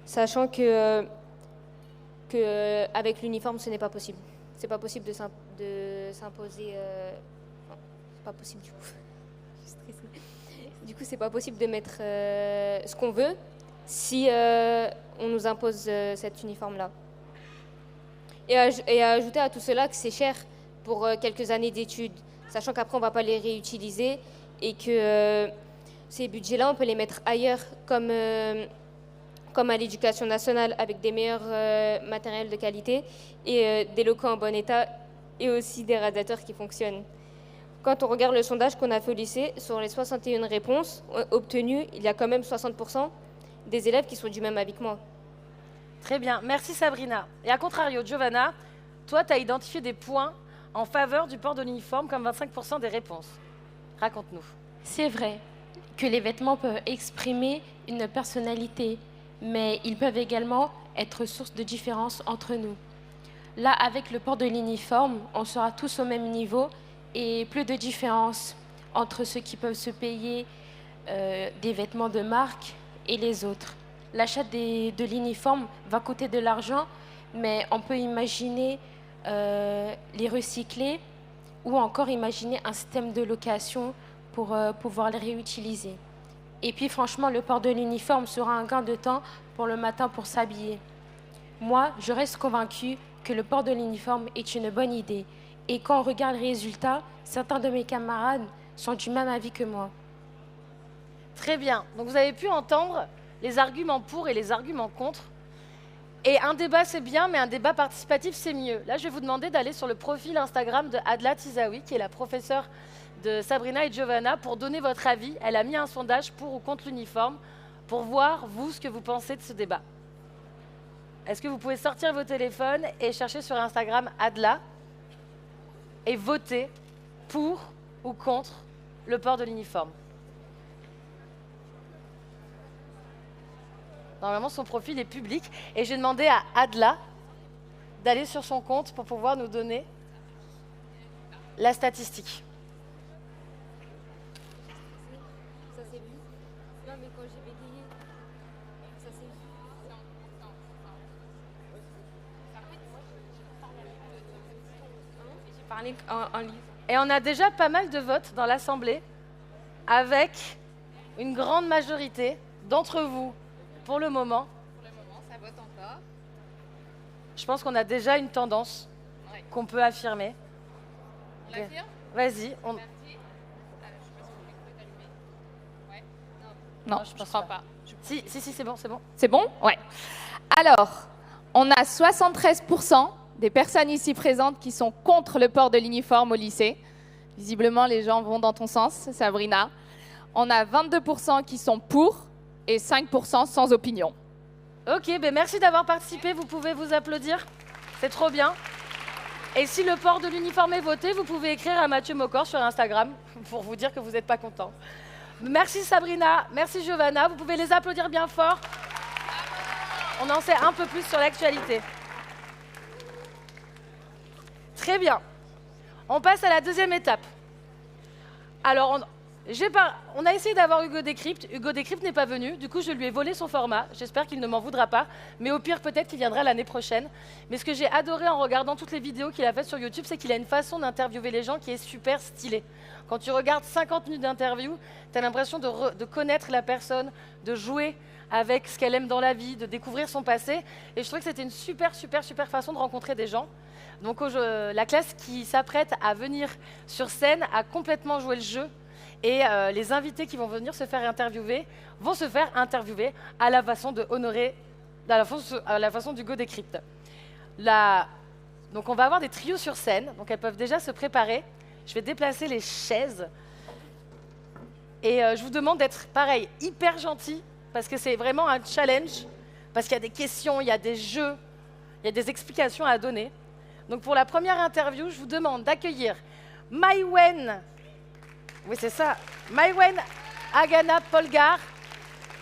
Speaker 13: Sachant que avec l'uniforme, ce n'est pas possible. C'est pas possible de s'imposer. Non, c'est pas possible du coup. Je suis stressée. Du coup, c'est pas possible de mettre ce qu'on veut si on nous impose cet uniforme-là. Et à ajouter à tout cela que c'est cher pour quelques années d'études, sachant qu'après on va pas les réutiliser et que ces budgets-là, on peut les mettre ailleurs, comme à l'éducation nationale, avec des meilleurs matériels de qualité et des locaux en bon état et aussi des radiateurs qui fonctionnent. Quand on regarde le sondage qu'on a fait au lycée, sur les 61 réponses obtenues, il y a quand même 60% des élèves qui sont du même avis que moi.
Speaker 1: Très bien, merci Sabrina. Et à contrario, Giovanna, toi, tu as identifié des points en faveur du port de l'uniforme comme 25% des réponses. Raconte-nous.
Speaker 6: C'est vrai que les vêtements peuvent exprimer une personnalité, mais ils peuvent également être source de différence entre nous. Là, avec le port de l'uniforme, on sera tous au même niveau et plus de différence entre ceux qui peuvent se payer des vêtements de marque et les autres. L'achat de l'uniforme va coûter de l'argent, mais on peut imaginer les recycler ou encore imaginer un système de location pour pouvoir les réutiliser. Et puis franchement, le port de l'uniforme sera un gain de temps pour le matin pour s'habiller. Moi, je reste convaincue que le port de l'uniforme est une bonne idée. Et quand on regarde les résultats, certains de mes camarades sont du même avis que moi.
Speaker 1: Très bien. Donc vous avez pu entendre les arguments pour et les arguments contre. Et un débat, c'est bien, mais un débat participatif, c'est mieux. Là, je vais vous demander d'aller sur le profil Instagram de Adla Tizaoui, qui est la professeure de Sabrina et Giovanna, pour donner votre avis. Elle a mis un sondage pour ou contre l'uniforme, pour voir, vous, ce que vous pensez de ce débat. Est-ce que vous pouvez sortir vos téléphones et chercher sur Instagram Adla et voter pour ou contre le port de l'uniforme? Normalement, son profil est public. Et j'ai demandé à Adla d'aller sur son compte pour pouvoir nous donner la statistique.
Speaker 13: Ça s'est vu. Non, mais quand j'ai bégayé, ça s'est vu. J'ai parlé en livre.
Speaker 1: Et on a déjà pas mal de votes dans l'Assemblée, avec une grande majorité d'entre vous. Pour le moment,
Speaker 14: ça vote encore.
Speaker 1: Je pense qu'on a déjà une tendance qu'on peut affirmer.
Speaker 14: On l'affirme?
Speaker 1: Vas-y.
Speaker 14: Non, je crois pas.
Speaker 1: Si, c'est bon, c'est bon.
Speaker 14: C'est bon? Ouais. Alors, on a 73% des personnes ici présentes qui sont contre le port de l'uniforme au lycée. Visiblement, les gens vont dans ton sens, Sabrina. On a 22% qui sont pour et 5% sans opinion.
Speaker 1: Ok, ben merci d'avoir participé. Vous pouvez vous applaudir. C'est trop bien. Et si le port de l'uniforme est voté, vous pouvez écrire à Mathieu Mocor sur Instagram pour vous dire que vous n'êtes pas content. Merci Sabrina, merci Giovanna. Vous pouvez les applaudir bien fort. On en sait un peu plus sur l'actualité. Très bien. On passe à la deuxième étape. Alors, on a essayé d'avoir Hugo Décrypte. Hugo Décrypte n'est pas venu. Du coup, je lui ai volé son format. J'espère qu'il ne m'en voudra pas. Mais au pire, peut-être qu'il viendra l'année prochaine. Mais ce que j'ai adoré en regardant toutes les vidéos qu'il a faites sur YouTube, c'est qu'il a une façon d'interviewer les gens qui est super stylée. Quand tu regardes 50 minutes d'interview, tu as l'impression de connaître la personne, de jouer avec ce qu'elle aime dans la vie, de découvrir son passé. Et je trouvais que c'était une super façon de rencontrer des gens. Donc la classe qui s'apprête à venir sur scène a complètement joué le jeu. Et les invités qui vont venir se faire interviewer vont se faire interviewer à la façon de Honoré, à la façon d'Hugo Décrypte. Donc on va avoir des trios sur scène, donc elles peuvent déjà se préparer. Je vais déplacer les chaises. Et je vous demande d'être, pareil, hyper gentil, parce que c'est vraiment un challenge, parce qu'il y a des questions, il y a des jeux, il y a des explications à donner. Donc pour la première interview, je vous demande d'accueillir Maïwen, oui c'est ça, Maïwen Agana Polgar,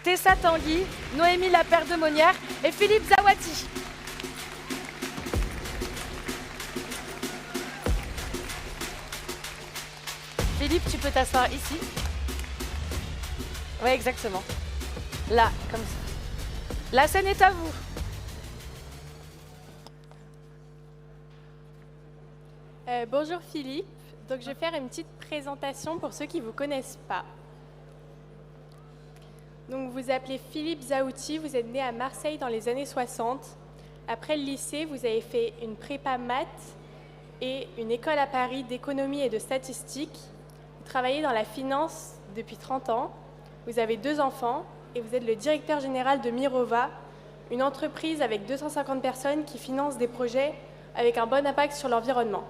Speaker 1: Tessa Tanguy, Noémie Lapère de Monnière et Philippe Zawati. Philippe, tu peux t'asseoir ici. Oui, exactement. Là, comme ça. La scène est à vous.
Speaker 15: Bonjour Philippe. Donc je vais faire une petite présentation pour ceux qui ne vous connaissent pas. Donc vous appelez Philippe Zawati, vous êtes né à Marseille dans les années 60. Après le lycée, vous avez fait une prépa maths et une école à Paris d'économie et de statistique. Vous travaillez dans la finance depuis 30 ans. Vous avez 2 enfants et vous êtes le directeur général de Mirova, une entreprise avec 250 personnes qui finance des projets avec un bon impact sur l'environnement.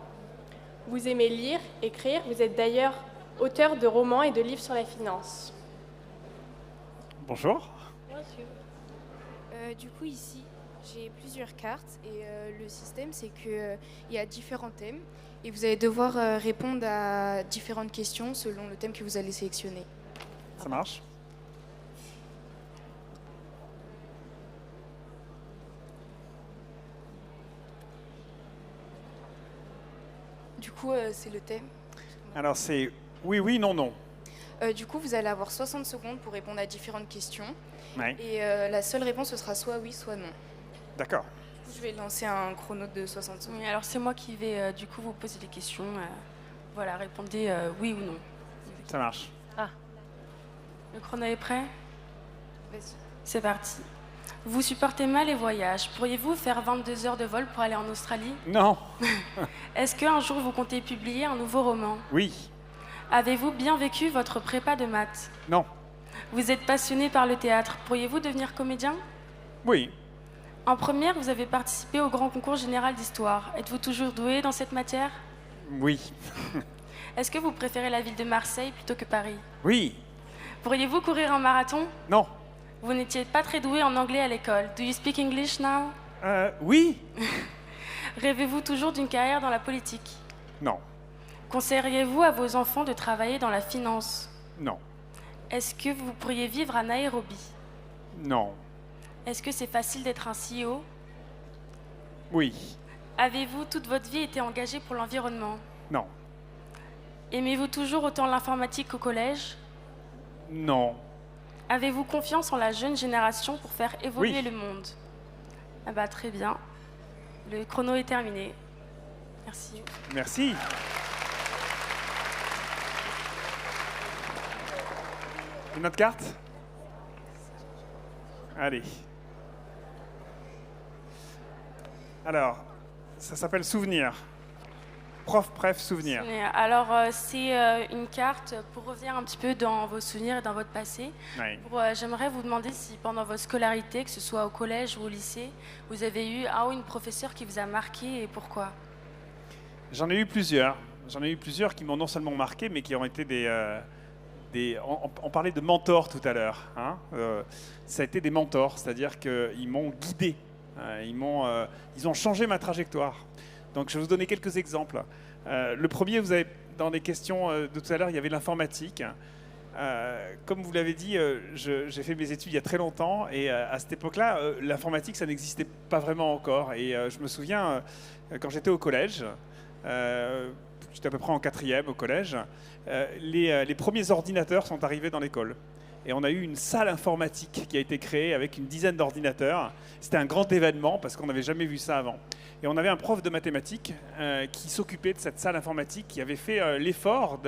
Speaker 15: Vous aimez lire, écrire, vous êtes d'ailleurs auteur de romans et de livres sur la finance.
Speaker 16: Bonjour.
Speaker 17: Du coup, ici, j'ai plusieurs cartes et le système, c'est qu'il y a différents thèmes et vous allez devoir répondre à différentes questions selon le thème que vous allez sélectionner.
Speaker 16: Ça marche.
Speaker 17: Du coup, c'est le thème.
Speaker 16: Alors c'est oui, oui, non, non.
Speaker 17: Du coup, vous allez avoir 60 secondes pour répondre à différentes questions.
Speaker 16: Ouais.
Speaker 17: Et la seule réponse, ce sera soit oui, soit non.
Speaker 16: D'accord.
Speaker 17: Je vais lancer un chrono de 60 secondes.
Speaker 18: Oui, alors c'est moi qui vais du coup vous poser des questions. Voilà, répondez oui ou non.
Speaker 16: Ça marche.
Speaker 1: Ah.
Speaker 18: Le chrono est prêt?
Speaker 17: Vas-y.
Speaker 18: C'est parti. Vous supportez mal les voyages. Pourriez-vous faire 22 heures de vol pour aller en Australie?
Speaker 16: Non.
Speaker 18: Est-ce qu'un jour vous comptez publier un nouveau roman?
Speaker 16: Oui.
Speaker 18: Avez-vous bien vécu votre prépa de maths?
Speaker 16: Non.
Speaker 18: Vous êtes passionné par le théâtre. Pourriez-vous devenir comédien?
Speaker 16: Oui.
Speaker 18: En première, vous avez participé au grand concours général d'histoire. Êtes-vous toujours doué dans cette matière?
Speaker 16: Oui.
Speaker 18: Est-ce que vous préférez la ville de Marseille plutôt que Paris?
Speaker 16: Oui.
Speaker 18: Pourriez-vous courir un marathon?
Speaker 16: Non.
Speaker 18: Vous n'étiez pas très doué en anglais à l'école. Do you speak English now?
Speaker 16: Oui.
Speaker 18: Rêvez-vous toujours d'une carrière dans la politique?
Speaker 16: Non.
Speaker 18: Conseilleriez-vous à vos enfants de travailler dans la finance?
Speaker 16: Non.
Speaker 18: Est-ce que vous pourriez vivre à Nairobi?
Speaker 16: Non.
Speaker 18: Est-ce que c'est facile d'être un CEO?
Speaker 16: Oui.
Speaker 18: Avez-vous toute votre vie été engagé pour l'environnement?
Speaker 16: Non.
Speaker 18: Aimez-vous toujours autant l'informatique qu'au collège?
Speaker 16: Non.
Speaker 18: Avez-vous confiance en la jeune génération pour faire évoluer
Speaker 16: Oui.
Speaker 18: le monde? Ah bah très bien. Le chrono est terminé. Merci.
Speaker 16: Merci. Une autre carte? Allez. Alors, ça s'appelle souvenir. Prof, bref, souvenir.
Speaker 18: Alors, c'est une carte pour revenir un petit peu dans vos souvenirs et dans votre passé.
Speaker 16: Oui.
Speaker 18: J'aimerais vous demander si pendant votre scolarité, que ce soit au collège ou au lycée, vous avez eu un ou une professeure qui vous a marqué et pourquoi?
Speaker 16: J'en ai eu plusieurs. J'en ai eu plusieurs qui m'ont non seulement marqué, mais qui ont été on parlait de mentors tout à l'heure. Hein. Ça a été des mentors, c'est-à-dire qu'ils m'ont guidé. Ils ont changé ma trajectoire. Donc je vais vous donner quelques exemples. Le premier, vous avez dans les questions de tout à l'heure, il y avait l'informatique. Comme vous l'avez dit, j'ai fait mes études il y a très longtemps et à cette époque-là, l'informatique, ça n'existait pas vraiment encore. Et je me souviens, quand j'étais au collège, j'étais à peu près en 4e au collège, les premiers ordinateurs sont arrivés dans l'école. Et on a eu une salle informatique qui a été créée avec une dizaine d'ordinateurs. C'était un grand événement parce qu'on n'avait jamais vu ça avant. Et on avait un prof de mathématiques qui s'occupait de cette salle informatique, qui avait fait l'effort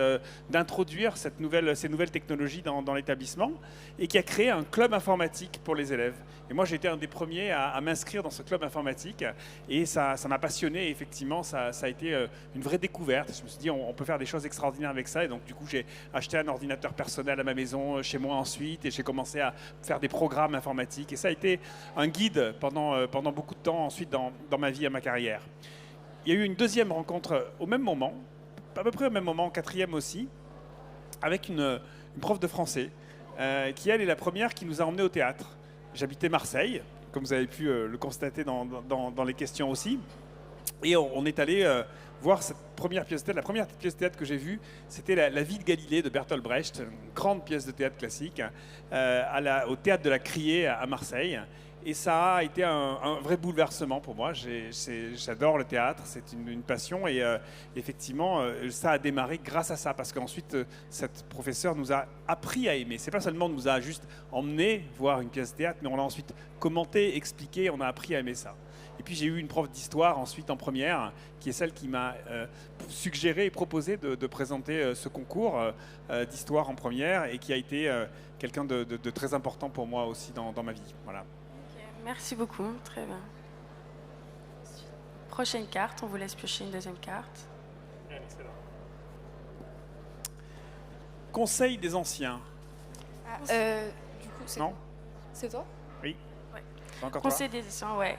Speaker 16: d'introduire ces nouvelles technologies dans l'établissement et qui a créé un club informatique pour les élèves. Et moi, j'ai été un des premiers à m'inscrire dans ce club informatique et ça m'a passionné. Et effectivement, ça a été une vraie découverte. Je me suis dit, on peut faire des choses extraordinaires avec ça. Et donc, du coup, j'ai acheté un ordinateur personnel à ma maison, chez moi ensuite, et j'ai commencé à faire des programmes informatiques. Et ça a été un guide pendant beaucoup de temps ensuite dans ma vie, à ma carrière. Il y a eu une deuxième rencontre au même moment, à peu près au même moment, en 4e aussi, avec une prof de français qui, elle, est la première qui nous a emmenés au théâtre. J'habitais Marseille, comme vous avez pu le constater dans les questions aussi. Et on est allé voir cette première pièce de théâtre. La première pièce de théâtre que j'ai vue, c'était la Vie de Galilée de Bertolt Brecht, une grande pièce de théâtre classique, au théâtre de la Criée à Marseille. Et ça a été un vrai bouleversement pour moi. J'adore le théâtre, c'est une passion. Et effectivement, ça a démarré grâce à ça. Parce qu'ensuite, cette professeure nous a appris à aimer. C'est pas seulement nous a juste emmené voir une pièce de théâtre, mais on l'a ensuite commenté, expliqué, on a appris à aimer ça. Et puis j'ai eu une prof d'histoire ensuite en première, qui est celle qui m'a suggéré et proposé de présenter ce concours d'histoire en première et qui a été quelqu'un de très important pour moi aussi dans ma vie. Voilà.
Speaker 18: Merci beaucoup, très bien. Prochaine carte, on vous laisse piocher une deuxième carte.
Speaker 16: Conseil des anciens.
Speaker 17: Du coup, c'est toi?
Speaker 16: Oui.
Speaker 18: Ouais.
Speaker 16: Encore
Speaker 18: Conseil des anciens, ouais.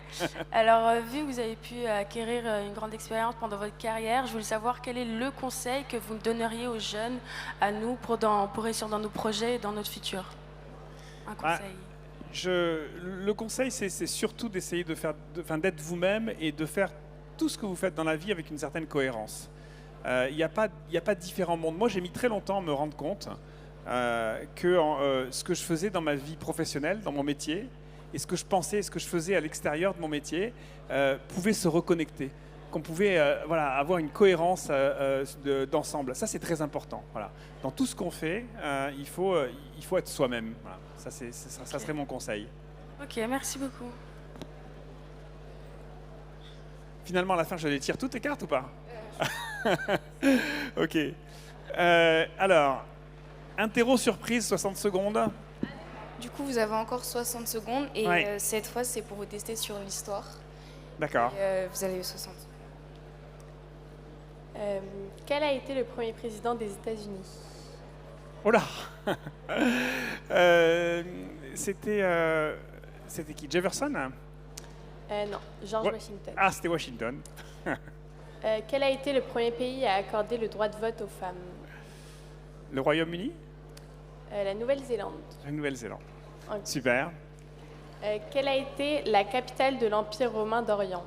Speaker 18: Alors, vu que vous avez pu acquérir une grande expérience pendant votre carrière, je voulais savoir quel est le conseil que vous donneriez aux jeunes, à nous, pour réussir dans nos projets et dans notre futur. Un conseil.
Speaker 16: Le conseil, c'est surtout d'essayer d'être vous-même et de faire tout ce que vous faites dans la vie avec une certaine cohérence. Il n'y a pas différents mondes. Moi, j'ai mis très longtemps à me rendre compte que ce que je faisais dans ma vie professionnelle, dans mon métier, et ce que je pensais, ce que je faisais à l'extérieur de mon métier, pouvait se reconnecter. Qu'on pouvait avoir une cohérence d'ensemble. Ça, c'est très important. Voilà. Dans tout ce qu'on fait, il faut être soi-même. Voilà. Ça serait mon conseil.
Speaker 18: Ok, merci beaucoup.
Speaker 16: Finalement, à la fin, je les tire toutes les cartes ou pas? Ok. Alors, interro surprise, 60 secondes.
Speaker 17: Du coup, vous avez encore 60 secondes et
Speaker 16: Ouais.
Speaker 17: cette fois, c'est pour vous tester sur l'histoire.
Speaker 16: D'accord.
Speaker 17: Et, vous avez eu 60.
Speaker 15: Quel a été le premier président des États-Unis?
Speaker 16: Oh là. C'était qui? Jefferson?
Speaker 15: Non, George Washington.
Speaker 16: Ah, c'était Washington.
Speaker 15: Quel a été le premier pays à accorder le droit de vote aux femmes?
Speaker 16: Le Royaume-Uni?
Speaker 15: La Nouvelle-Zélande.
Speaker 16: La Nouvelle-Zélande.
Speaker 15: Ok.
Speaker 16: Super.
Speaker 15: Quelle a été la capitale de l'Empire romain d'Orient?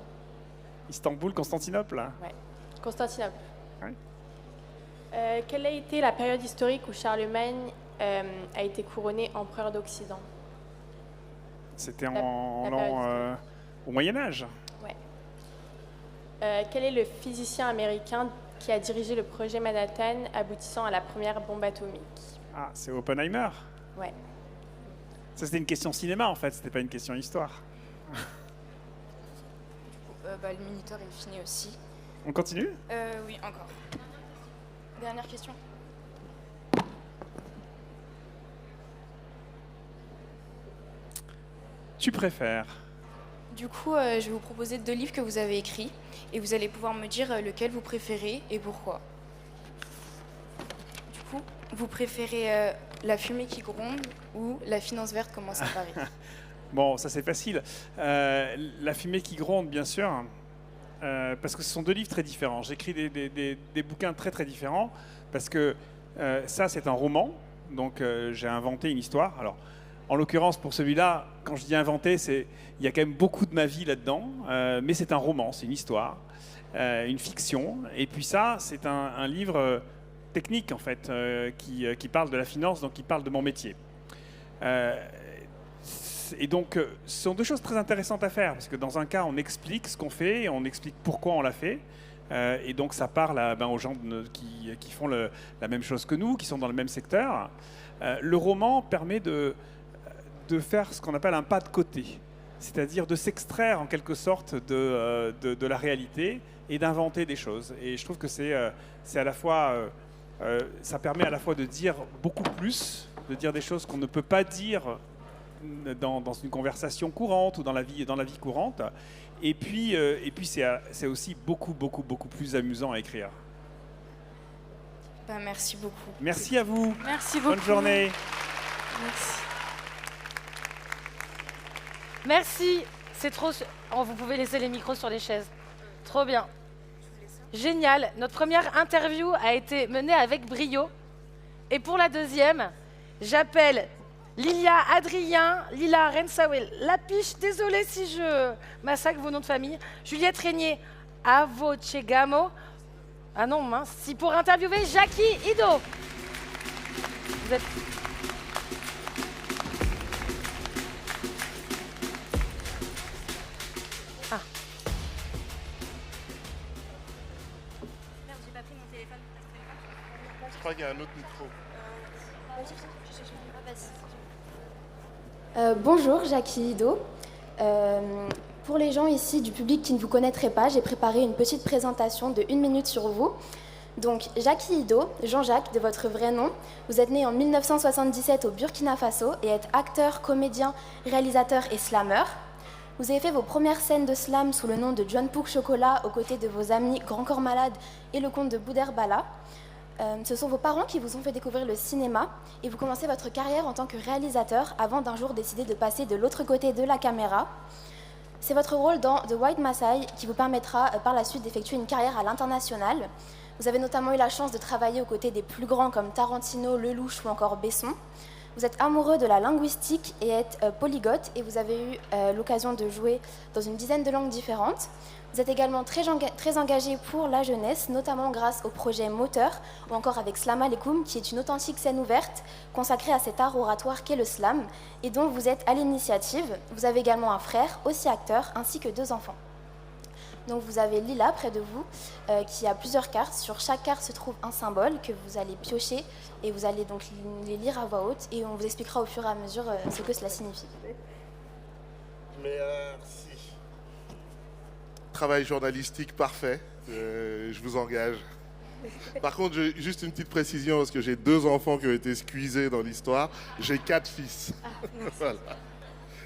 Speaker 16: Istanbul, Constantinople?
Speaker 15: Ouais. Constantinople.
Speaker 16: Ouais.
Speaker 15: Quelle a été la période historique où Charlemagne a été couronné empereur d'Occident?
Speaker 16: C'était
Speaker 15: La période
Speaker 16: au Moyen-Âge.
Speaker 15: Ouais. Quel est le physicien américain qui a dirigé le projet Manhattan aboutissant à la première bombe atomique?
Speaker 16: Ah, c'est Oppenheimer.
Speaker 15: Ouais.
Speaker 16: Ça, c'était une question cinéma, en fait. C'était pas une question histoire.
Speaker 17: Le minuteur est fini aussi.
Speaker 16: On continue?
Speaker 17: Oui, encore. Dernière question.
Speaker 16: Tu préfères?
Speaker 17: Du coup, je vais vous proposer 2 livres que vous avez écrits et vous allez pouvoir me dire lequel vous préférez et pourquoi. Du coup, vous préférez La fumée qui gronde ou La finance verte commence à Paris?
Speaker 16: Bon, ça c'est facile. La fumée qui gronde, bien sûr, parce que ce sont 2 livres très différents. J'écris des bouquins très très différents, parce que ça c'est un roman, donc j'ai inventé une histoire. Alors, en l'occurrence, pour celui-là, quand je dis inventé, il y a quand même beaucoup de ma vie là-dedans, mais c'est un roman, c'est une histoire, une fiction. Et puis ça, c'est un livre technique, en fait, qui parle de la finance, donc qui parle de mon métier. Et donc, ce sont 2 choses très intéressantes à faire, parce que dans un cas, on explique ce qu'on fait, on explique pourquoi on l'a fait, et donc ça parle aux gens qui font la même chose que nous, qui sont dans le même secteur. Le roman permet de faire ce qu'on appelle un pas de côté, c'est-à-dire de s'extraire en quelque sorte de la réalité et d'inventer des choses. Et je trouve que c'est à la fois, ça permet à la fois de dire beaucoup plus, de dire des choses qu'on ne peut pas dire dans une conversation courante ou dans la vie courante. Et puis c'est aussi beaucoup plus amusant à écrire.
Speaker 17: Ben, merci beaucoup.
Speaker 16: Merci à vous.
Speaker 18: Merci beaucoup.
Speaker 16: Bonne journée.
Speaker 18: Merci.
Speaker 1: Merci, c'est trop... Oh, vous pouvez laisser les micros sur les chaises. Trop bien. Génial. Notre première interview a été menée avec brio. Et pour la deuxième, j'appelle Lilia Adrien, Lila Rensawel Lapiche, désolée si je massacre vos noms de famille, Juliette Régnier, Avochegamo, ah non mince, si pour interviewer Jackie Ido. Vous êtes... Ah.
Speaker 17: Merde, j'ai pas pris mon téléphone.
Speaker 3: Je crois qu'il y a un autre micro.
Speaker 19: Bonjour, Jackie Ido. Pour les gens ici du public qui ne vous connaîtraient pas, j'ai préparé une petite présentation de 1 minute sur vous. Donc, Jackie Ido, Jean-Jacques, de votre vrai nom, vous êtes né en 1977 au Burkina Faso et êtes acteur, comédien, réalisateur et slammer. Vous avez fait vos premières scènes de slam sous le nom de John Pook Chocolat aux côtés de vos amis Grand Corps Malade et le comte de Bouderbala. Ce sont vos parents qui vous ont fait découvrir le cinéma et vous commencez votre carrière en tant que réalisateur avant d'un jour décider de passer de l'autre côté de la caméra. C'est votre rôle dans The White Maasai qui vous permettra par la suite d'effectuer une carrière à l'international. Vous avez notamment eu la chance de travailler aux côtés des plus grands comme Tarantino, Lelouch ou encore Besson. Vous êtes amoureux de la linguistique et êtes polyglotte et vous avez eu l'occasion de jouer dans une dizaine de langues différentes. Vous êtes également très engagé pour la jeunesse, notamment grâce au projet Moteur ou encore avec Slam Aleikum, qui est une authentique scène ouverte consacrée à cet art oratoire qu'est le slam et dont vous êtes à l'initiative. Vous avez également un frère, aussi acteur, ainsi que 2 enfants. Donc vous avez Lila près de vous, qui a plusieurs cartes. Sur chaque carte se trouve un symbole que vous allez piocher et vous allez donc les lire à voix haute et on vous expliquera au fur et à mesure ce que cela signifie.
Speaker 3: Merci. Travail journalistique parfait, je vous engage. Par contre, juste une petite précision, parce que j'ai 2 enfants qui ont été squeezés dans l'histoire. J'ai 4 fils. Voilà.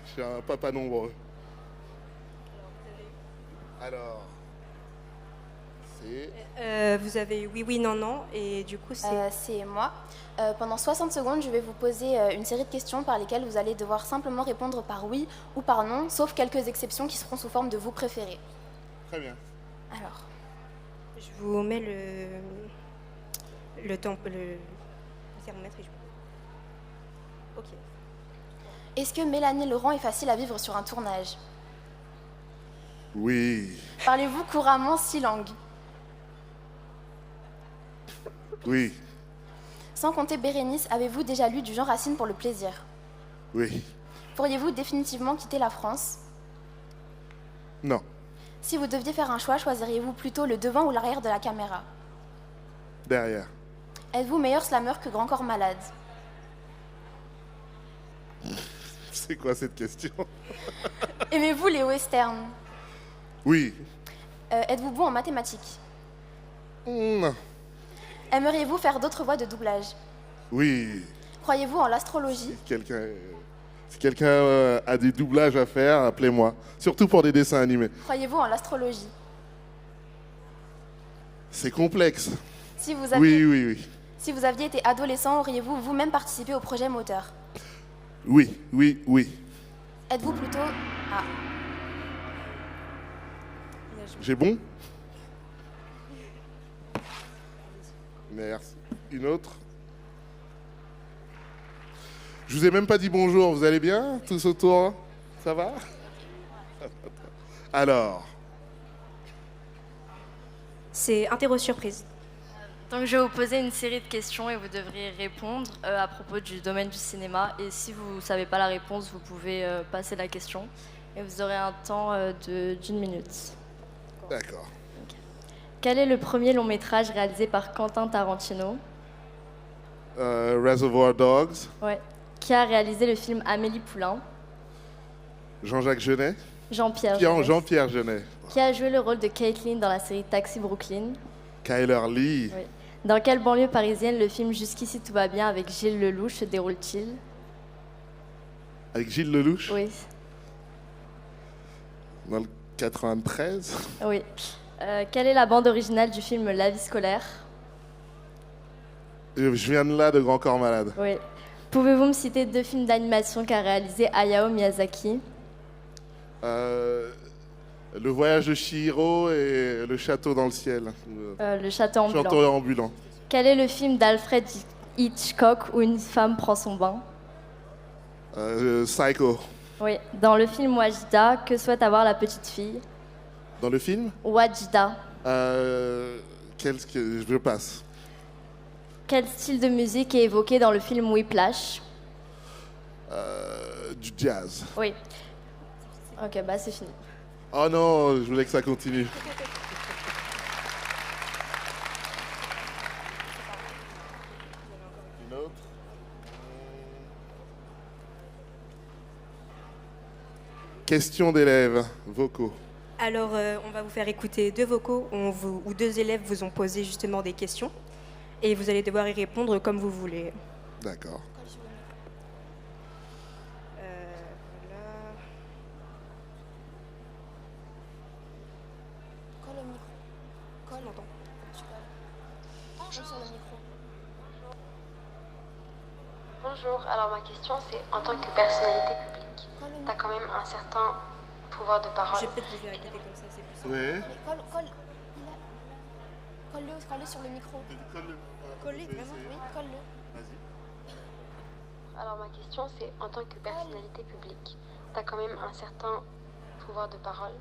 Speaker 3: Je suis un papa nombreux. Alors, c'est...
Speaker 19: Vous avez oui, non, non, et du coup c'est moi. Pendant 60 secondes, je vais vous poser une série de questions par lesquelles vous allez devoir simplement répondre par oui ou par non, sauf quelques exceptions qui seront sous forme de vous préférez.
Speaker 3: Très bien.
Speaker 19: Alors, je vous mets le thermomètre. Ok. Est-ce que Mélanie Laurent est facile à vivre sur un tournage?
Speaker 3: Oui.
Speaker 19: Parlez-vous couramment 6 langues?
Speaker 3: Oui.
Speaker 19: Sans compter Bérénice, avez-vous déjà lu du Jean Racine pour le plaisir?
Speaker 3: Oui.
Speaker 19: Pourriez-vous définitivement quitter la France?
Speaker 3: Non.
Speaker 19: Si vous deviez faire un choix, choisiriez-vous plutôt le devant ou l'arrière de la caméra?
Speaker 3: Derrière.
Speaker 19: Êtes-vous meilleur slammer que Grand Corps Malade?
Speaker 3: C'est quoi cette question?
Speaker 19: Aimez-vous les westerns?
Speaker 3: Oui.
Speaker 19: Êtes-vous bon en mathématiques?
Speaker 3: Non.
Speaker 19: Aimeriez-vous faire d'autres voix de doublage?
Speaker 3: Oui.
Speaker 19: Croyez-vous en l'astrologie?
Speaker 3: Si quelqu'un a des doublages à faire, appelez-moi. Surtout pour des dessins animés.
Speaker 19: Croyez-vous en l'astrologie?
Speaker 3: C'est complexe.
Speaker 19: Si vous aviez,
Speaker 3: Oui.
Speaker 19: si vous aviez été adolescent, auriez-vous vous-même participé au projet moteur?
Speaker 3: Oui.
Speaker 19: Êtes-vous plutôt... Ah,
Speaker 3: J'ai bon? Merci. Une autre? Je vous ai même pas dit bonjour, vous allez bien? Tous autour? Ça va? Alors,
Speaker 20: C'est interro surprise.
Speaker 21: Donc je vais vous poser une série de questions et vous devriez répondre à propos du domaine du cinéma. Et si vous ne savez pas la réponse, vous pouvez passer la question. Et vous aurez un temps d'une minute.
Speaker 3: d'accord.
Speaker 21: Quel est le premier long métrage réalisé par Quentin Tarantino?
Speaker 3: Reservoir Dogs,
Speaker 21: Ouais. Qui a réalisé le film Amélie Poulain?
Speaker 3: Jean-Jacques Jeunet.
Speaker 21: Jean-Pierre Jeunet.
Speaker 3: Jean-Pierre Jeunet.
Speaker 21: Qui a joué le rôle de Caitlin dans la série Taxi Brooklyn?
Speaker 3: Kyler Lee.
Speaker 21: Oui. Dans quelle banlieue parisienne le film Jusqu'ici tout va bien avec Gilles Lelouch se déroule-t-il?
Speaker 3: Avec Gilles Lelouch.
Speaker 21: Oui.
Speaker 3: Dans le 93.
Speaker 21: Oui. Quelle est la bande originale du film La vie scolaire?
Speaker 3: Je viens de là, de Grand Corps Malade.
Speaker 21: Oui. Pouvez-vous me citer 2 films d'animation qu'a réalisé Hayao Miyazaki?
Speaker 3: Le voyage de Chihiro et le château dans le ciel.
Speaker 21: Le château ambulant.
Speaker 3: Château ambulant.
Speaker 21: Quel est le film d'Alfred Hitchcock où une femme prend son bain?
Speaker 3: Psycho.
Speaker 21: Oui. Dans le film Wajda, que souhaite avoir la petite fille?
Speaker 3: Dans le film
Speaker 21: Wajda.
Speaker 3: Je passe.
Speaker 21: Quel style de musique est évoqué dans le film Whiplash?
Speaker 3: Du jazz.
Speaker 21: Oui. Ok, bah c'est fini.
Speaker 3: Oh non, je voulais que ça continue. Une autre? Question d'élèves, vocaux.
Speaker 20: Alors, on va vous faire écouter 2 vocaux où 2 élèves vous ont posé justement des questions. Et vous allez devoir y répondre comme vous voulez.
Speaker 3: D'accord.
Speaker 19: colle au micro. Colle, on entend. Bonjour. Sur le micro.
Speaker 22: Bonjour, alors ma question c'est en tant que personnalité publique, tu as quand même un certain pouvoir de parole.
Speaker 20: Je vais peut-être vous répéter comme ça, c'est plus simple.
Speaker 3: Oui.
Speaker 19: Mais colle-le sur le micro. Colle-le, vraiment? Oui, colle-le.
Speaker 22: Alors ma question c'est en tant que personnalité publique, tu as quand même un certain pouvoir de parole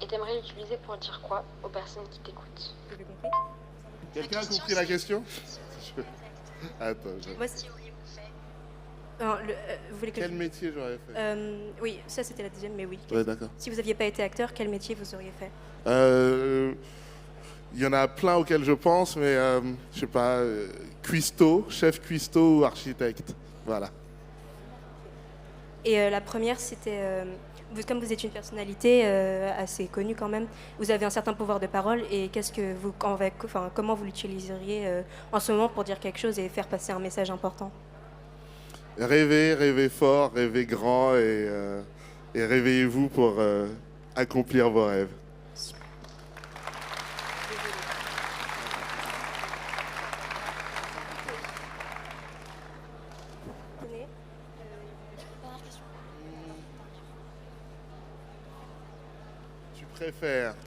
Speaker 22: et tu aimerais l'utiliser pour dire quoi aux personnes qui t'écoutent?
Speaker 20: Vous avez compris?
Speaker 3: Quelqu'un a compris la question? Attends,
Speaker 20: Moi, alors, vous voulez que
Speaker 3: Quel métier j'aurais fait?
Speaker 20: Oui, ça c'était la deuxième, mais oui.
Speaker 3: Ouais, d'accord.
Speaker 20: Si vous n'aviez pas été acteur, quel métier vous auriez fait?
Speaker 3: Il y en a plein auxquels je pense, mais je sais pas, cuistot, chef cuistot ou architecte. Voilà.
Speaker 20: Et la première, c'était, comme vous êtes une personnalité assez connue quand même, vous avez un certain pouvoir de parole et comment vous l'utiliseriez en ce moment pour dire quelque chose et faire passer un message important?
Speaker 3: Rêvez fort, rêvez grand et réveillez-vous pour accomplir vos rêves.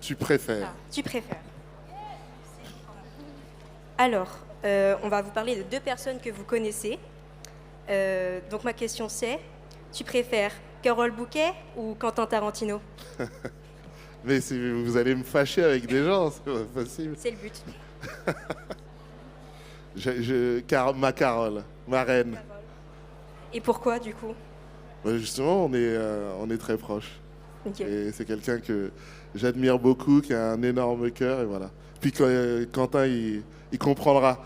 Speaker 3: Tu préfères.
Speaker 20: Tu préfères. Alors, on va vous parler de 2 personnes que vous connaissez. Donc ma question c'est, tu préfères Carole Bouquet ou Quentin Tarantino?
Speaker 3: Mais vous allez me fâcher avec des gens, c'est pas possible.
Speaker 20: C'est le but.
Speaker 3: Ma Carole, ma reine.
Speaker 20: Et pourquoi du coup?
Speaker 3: Justement, on est très proches.
Speaker 20: Ok.
Speaker 3: Et c'est quelqu'un que j'admire beaucoup, qui a un énorme cœur, et voilà. Puis Quentin, il comprendra.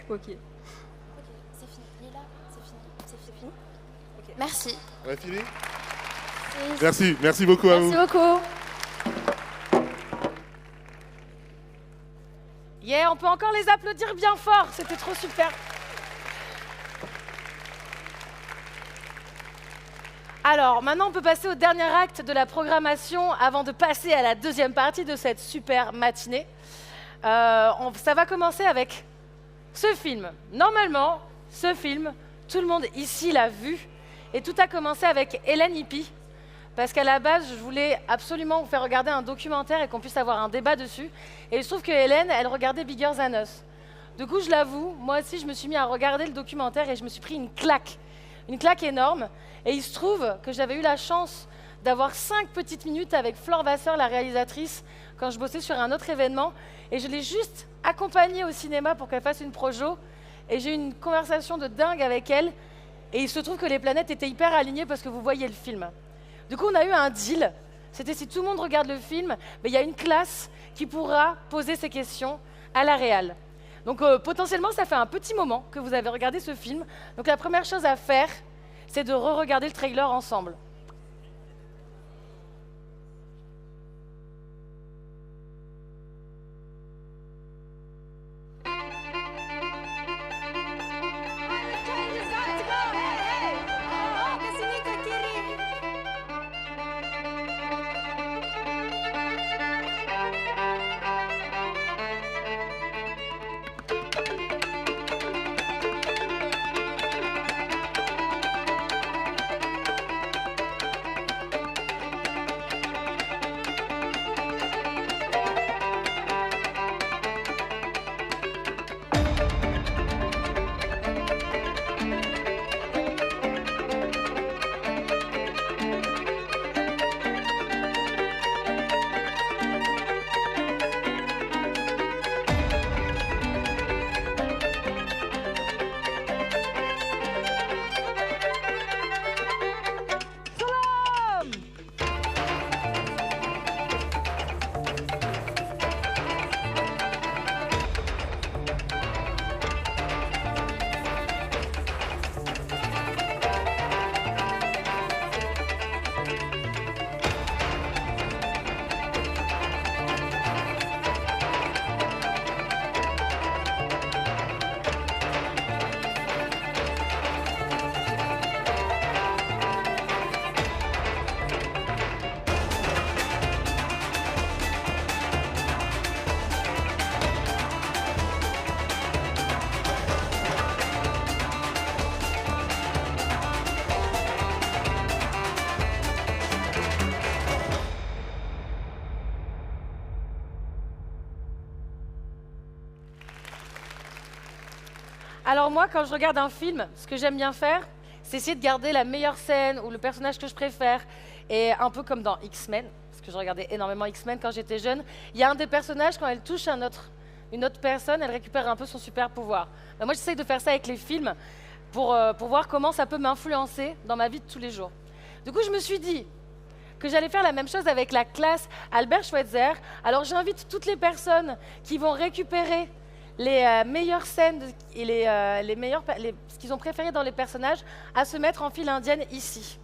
Speaker 20: Ok.
Speaker 19: C'est fini. Lila, c'est fini. Okay. Merci.
Speaker 3: On a fini? Merci beaucoup à vous.
Speaker 21: Merci beaucoup.
Speaker 1: Yeah, on peut encore les applaudir bien fort, c'était trop super. Alors, maintenant, on peut passer au dernier acte de la programmation avant de passer à la deuxième partie de cette super matinée. Ça va commencer avec ce film. Normalement, ce film, tout le monde ici l'a vu. Et tout a commencé avec Hélène Hippie. Parce qu'à la base, je voulais absolument vous faire regarder un documentaire et qu'on puisse avoir un débat dessus. Et il se trouve que Hélène, elle regardait Bigger Than Us. Du coup, je l'avoue, moi aussi, je me suis mis à regarder le documentaire et je me suis pris une claque énorme. Et il se trouve que j'avais eu la chance d'avoir 5 petites minutes avec Flore Vasseur, la réalisatrice, quand je bossais sur un autre événement. Et je l'ai juste accompagnée au cinéma pour qu'elle fasse une projo. Et j'ai eu une conversation de dingue avec elle. Et il se trouve que les planètes étaient hyper alignées parce que vous voyez le film. Du coup, on a eu un deal. C'était si tout le monde regarde le film, il y a une classe qui pourra poser ces questions à la réal. Donc potentiellement, ça fait un petit moment que vous avez regardé ce film. Donc la première chose à faire, c'est de re-regarder le trailer ensemble. Alors moi, quand je regarde un film, ce que j'aime bien faire, c'est essayer de garder la meilleure scène ou le personnage que je préfère. Et un peu comme dans X-Men, parce que je regardais énormément X-Men quand j'étais jeune, il y a un des personnages, quand elle touche une autre personne, elle récupère un peu son super pouvoir. Ben moi, j'essaye de faire ça avec les films pour voir comment ça peut m'influencer dans ma vie de tous les jours. Du coup, je me suis dit que j'allais faire la même chose avec la classe Albert Schweitzer. Alors j'invite toutes les personnes qui vont récupérer les meilleures scènes et ce qu'ils ont préféré dans les personnages à se mettre en file indienne ici.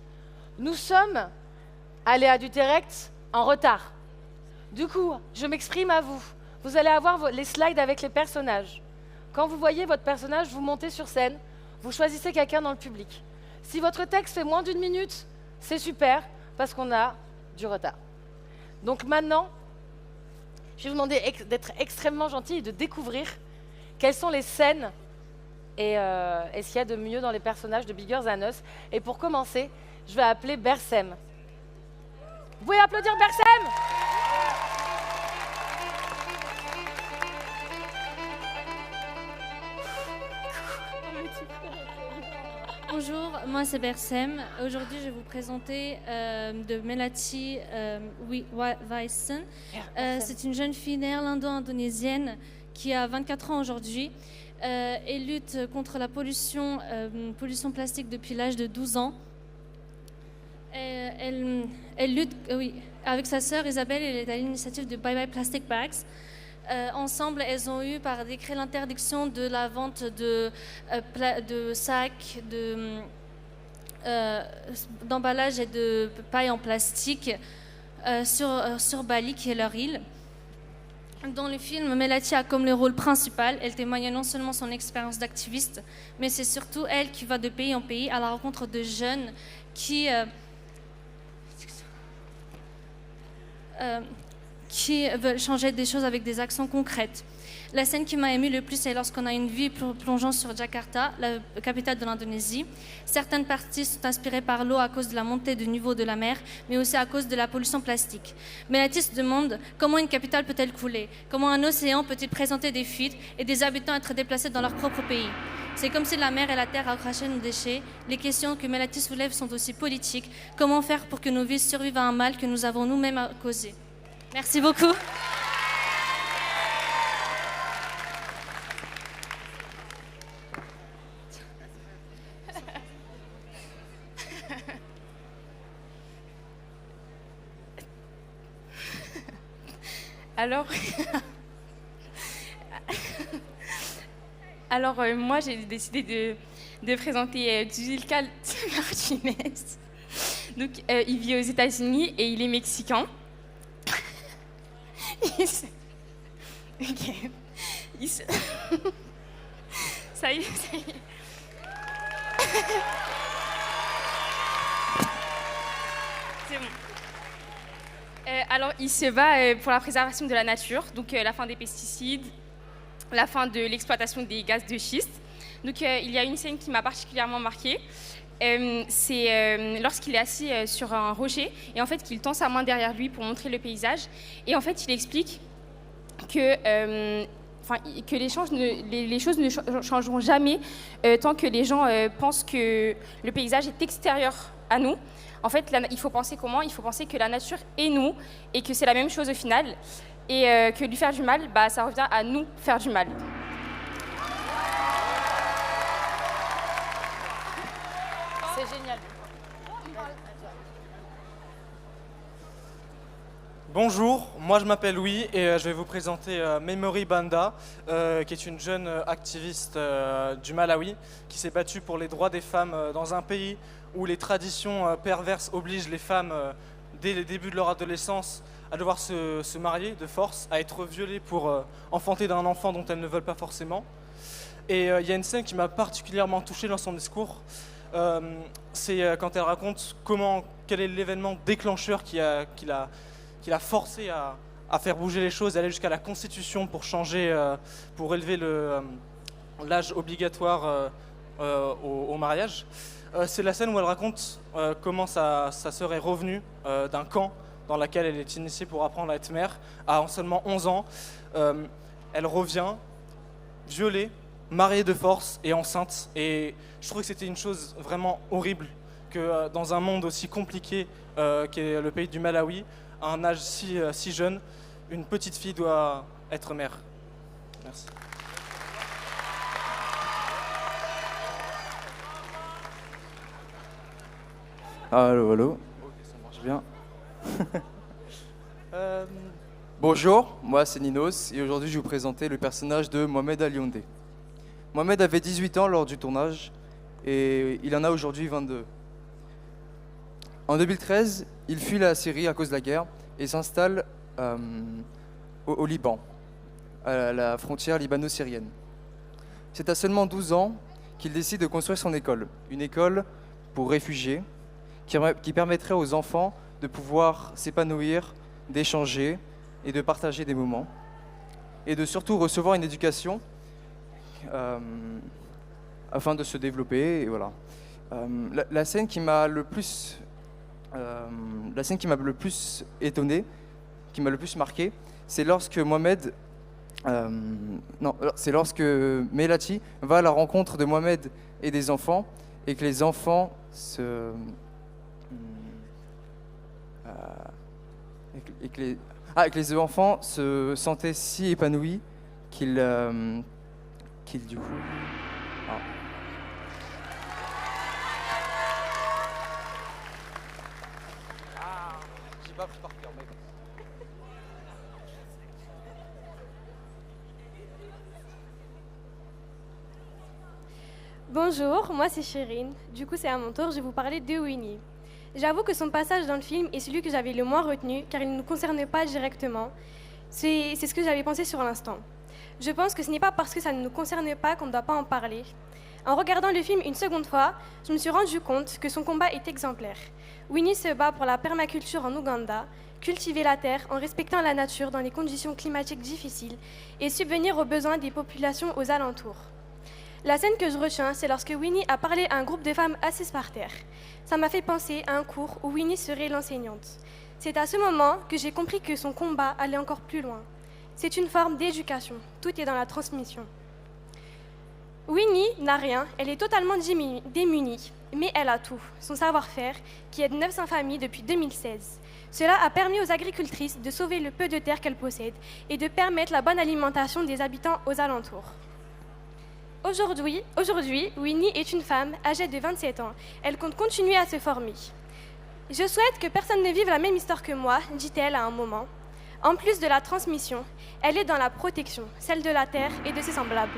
Speaker 1: Nous sommes, Aléa du direct, en retard. Du coup, je m'exprime à vous. Vous allez avoir les slides avec les personnages. Quand vous voyez votre personnage, vous montez sur scène, vous choisissez quelqu'un dans le public. Si votre texte fait moins d'1 minute, c'est super, parce qu'on a du retard. Donc maintenant, je vais vous demander d'être extrêmement gentil et de découvrir quelles sont les scènes et ce qu'il y a de mieux dans les personnages de Bigger Than Us. Et pour commencer, je vais appeler Bersem. Vous pouvez applaudir Bersem ?
Speaker 2: Bonjour, moi c'est Bersem. Aujourd'hui, je vais vous présenter de Melati Weissen. C'est une jeune fille néerlando-indonésienne qui a 24 ans aujourd'hui. Elle lutte contre la pollution plastique depuis l'âge de 12 ans. Elle lutte, avec sa sœur Isabelle, elle est à l'initiative de Bye Bye Plastic Bags. Ensemble, elles ont eu par décret l'interdiction de la vente de sacs, d'emballages et de paille en plastique sur Bali, qui est leur île. Dans le film, Melati a comme le rôle principal. Elle témoigne non seulement son expérience d'activiste, mais c'est surtout elle qui va de pays en pays à la rencontre de jeunes qui qui veulent changer des choses avec des actions concrètes. La scène qui m'a émue le plus, c'est lorsqu'on a une vue plongeant sur Jakarta, la capitale de l'Indonésie. Certaines parties sont inspirées par l'eau à cause de la montée du niveau de la mer, mais aussi à cause de la pollution plastique. Melati se demande comment une capitale peut-elle couler, comment un océan peut-il présenter des fuites et des habitants être déplacés dans leur propre pays. C'est comme si la mer et la terre accrochaient nos déchets. Les questions que Melati soulève sont aussi politiques. Comment faire pour que nos vies survivent à un mal que nous avons nous-mêmes causé? Merci beaucoup.
Speaker 4: Alors, moi, j'ai décidé de présenter Zulka Martinez. Donc, il vit aux États-Unis et il est mexicain. Ok. Ça y est. C'est bon. Alors, il se bat pour la préservation de la nature, donc la fin des pesticides, la fin de l'exploitation des gaz de schiste. Donc, il y a une scène qui m'a particulièrement marquée. C'est lorsqu'il est assis sur un rocher et en fait qu'il tend sa main derrière lui pour montrer le paysage. Et en fait, il explique que les choses ne changeront jamais tant que les gens pensent que le paysage est extérieur à nous. En fait, il faut penser comment? Il faut penser que la nature est nous et que c'est la même chose au final. Et que lui faire du mal, ça revient à nous faire du mal.
Speaker 1: C'est génial.
Speaker 5: Bonjour, moi je m'appelle Louis et je vais vous présenter Memory Banda, qui est une jeune activiste du Malawi qui s'est battue pour les droits des femmes dans un pays où les traditions perverses obligent les femmes, dès le début de leur adolescence, à devoir se marier de force, à être violées pour enfanter d'un enfant dont elles ne veulent pas forcément. Et il y a une scène qui m'a particulièrement touché dans son discours. C'est quand elle raconte quel est l'événement déclencheur qui l'a forcé à faire bouger les choses, aller jusqu'à la Constitution pour changer, pour élever l'âge obligatoire au mariage. C'est la scène où elle raconte comment sa sœur est revenue d'un camp dans lequel elle est initiée pour apprendre à être mère, en seulement 11 ans. Elle revient violée, mariée de force et enceinte. Et je trouve que c'était une chose vraiment horrible que dans un monde aussi compliqué qu'est le pays du Malawi, à un âge si jeune, une petite fille doit être mère. Merci.
Speaker 23: Allô, allô. Ok, ça marche bien. Bonjour, moi c'est Ninos et aujourd'hui je vais vous présenter le personnage de Mohamed Alionde. Mohamed avait 18 ans lors du tournage et il en a aujourd'hui 22. En 2013, il fuit la Syrie à cause de la guerre et s'installe au Liban, à la frontière libano-syrienne. C'est à seulement 12 ans qu'il décide de construire son école, une école pour réfugiés qui permettrait aux enfants de pouvoir s'épanouir, d'échanger et de partager des moments et de surtout recevoir une éducation afin de se développer. Et voilà. La scène qui m'a le plus étonné, qui m'a le plus marqué, c'est lorsque Melati va à la rencontre de Mohamed et des enfants et que les enfants que les enfants se sentaient si épanouis qu'ils du coup... Ah. J'ai pas pris par cœur, mais...
Speaker 24: Bonjour, moi c'est Chérine. Du coup, c'est à mon tour, je vais vous parler de Winnie. J'avoue que son passage dans le film est celui que j'avais le moins retenu, car il ne nous concerne pas directement. C'est ce que j'avais pensé sur l'instant. Je pense que ce n'est pas parce que ça ne nous concerne pas qu'on ne doit pas en parler. En regardant le film une seconde fois, je me suis rendu compte que son combat est exemplaire. Winnie se bat pour la permaculture en Ouganda, cultiver la terre en respectant la nature dans les conditions climatiques difficiles et subvenir aux besoins des populations aux alentours. La scène que je retiens, c'est lorsque Winnie a parlé à un groupe de femmes assises par terre. Ça m'a fait penser à un cours où Winnie serait l'enseignante. C'est à ce moment que j'ai compris que son combat allait encore plus loin. C'est une forme d'éducation, tout est dans la transmission. Winnie n'a rien, elle est totalement démunie, mais elle a tout, son savoir-faire, qui aide 900 familles depuis 2016. Cela a permis aux agricultrices de sauver le peu de terre qu'elles possèdent et de permettre la bonne alimentation des habitants aux alentours. Aujourd'hui, Winnie est une femme âgée de 27 ans. Elle compte continuer à se former. Je souhaite que personne ne vive la même histoire que moi, dit-elle à un moment. En plus de la transmission, elle est dans la protection, celle de la terre et de ses semblables.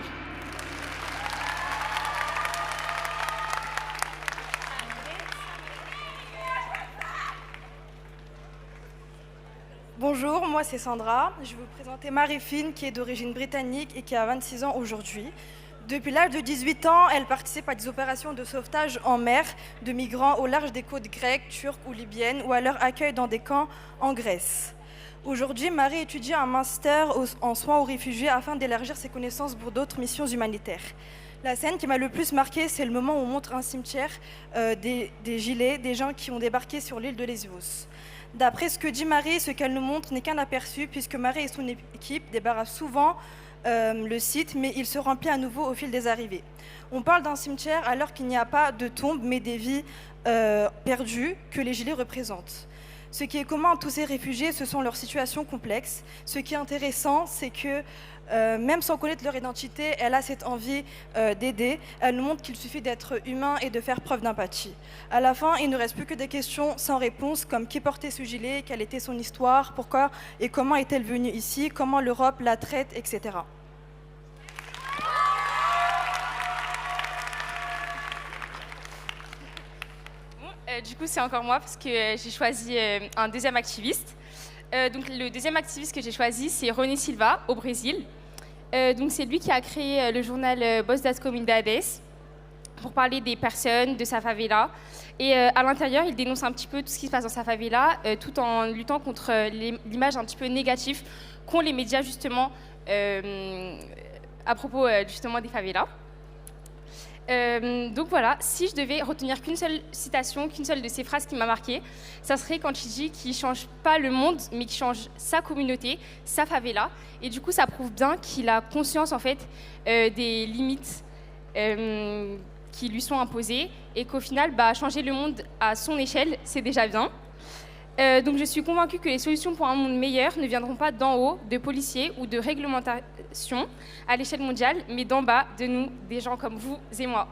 Speaker 7: Bonjour, moi c'est Sandra. Je vais vous présenter Marie-Fine qui est d'origine britannique et qui a 26 ans aujourd'hui. Depuis l'âge de 18 ans, elle participe à des opérations de sauvetage en mer de migrants au large des côtes grecques, turques ou libyennes ou à leur accueil dans des camps en Grèce. Aujourd'hui, Marie étudie un master en soins aux réfugiés afin d'élargir ses connaissances pour d'autres missions humanitaires. La scène qui m'a le plus marquée, c'est le moment où on montre un cimetière des gilets, des gens qui ont débarqué sur l'île de Lesbos. D'après ce que dit Marie, ce qu'elle nous montre n'est qu'un aperçu puisque Marie et son équipe débarrassent souvent le site, mais il se remplit à nouveau au fil des arrivées. On parle d'un cimetière alors qu'il n'y a pas de tombe, mais des vies perdues que les gilets représentent. Ce qui est commun à tous ces réfugiés, ce sont leurs situations complexes. Ce qui est intéressant, c'est que même sans connaître leur identité, elle a cette envie d'aider. Elle nous montre qu'il suffit d'être humain et de faire preuve d'empathie. À la fin, il ne reste plus que des questions sans réponse, comme qui portait ce gilet, quelle était son histoire, pourquoi et comment est-elle venue ici, comment l'Europe la traite, etc.
Speaker 4: Du coup, c'est encore moi parce que j'ai choisi un deuxième activiste. Donc, le deuxième activiste que j'ai choisi, c'est René Silva, au Brésil. Donc, c'est lui qui a créé le journal Voz das Comunidades pour parler des personnes, de sa favela. Et à l'intérieur, il dénonce un petit peu tout ce qui se passe dans sa favela, tout en luttant contre l'image un petit peu négative qu'ont les médias, justement, à propos justement des favelas. Donc voilà, si je devais retenir qu'une seule citation, qu'une seule de ces phrases qui m'a marquée, ça serait quand il dit qu'il ne change pas le monde, mais qu'il change sa communauté, sa favela. Et du coup, ça prouve bien qu'il a conscience en fait des limites qui lui sont imposées et qu'au final, changer le monde à son échelle, c'est déjà bien. Donc je suis convaincue que les solutions pour un monde meilleur ne viendront pas d'en haut, de policiers ou de réglementation à l'échelle mondiale, mais d'en bas, de nous, des gens comme vous et moi.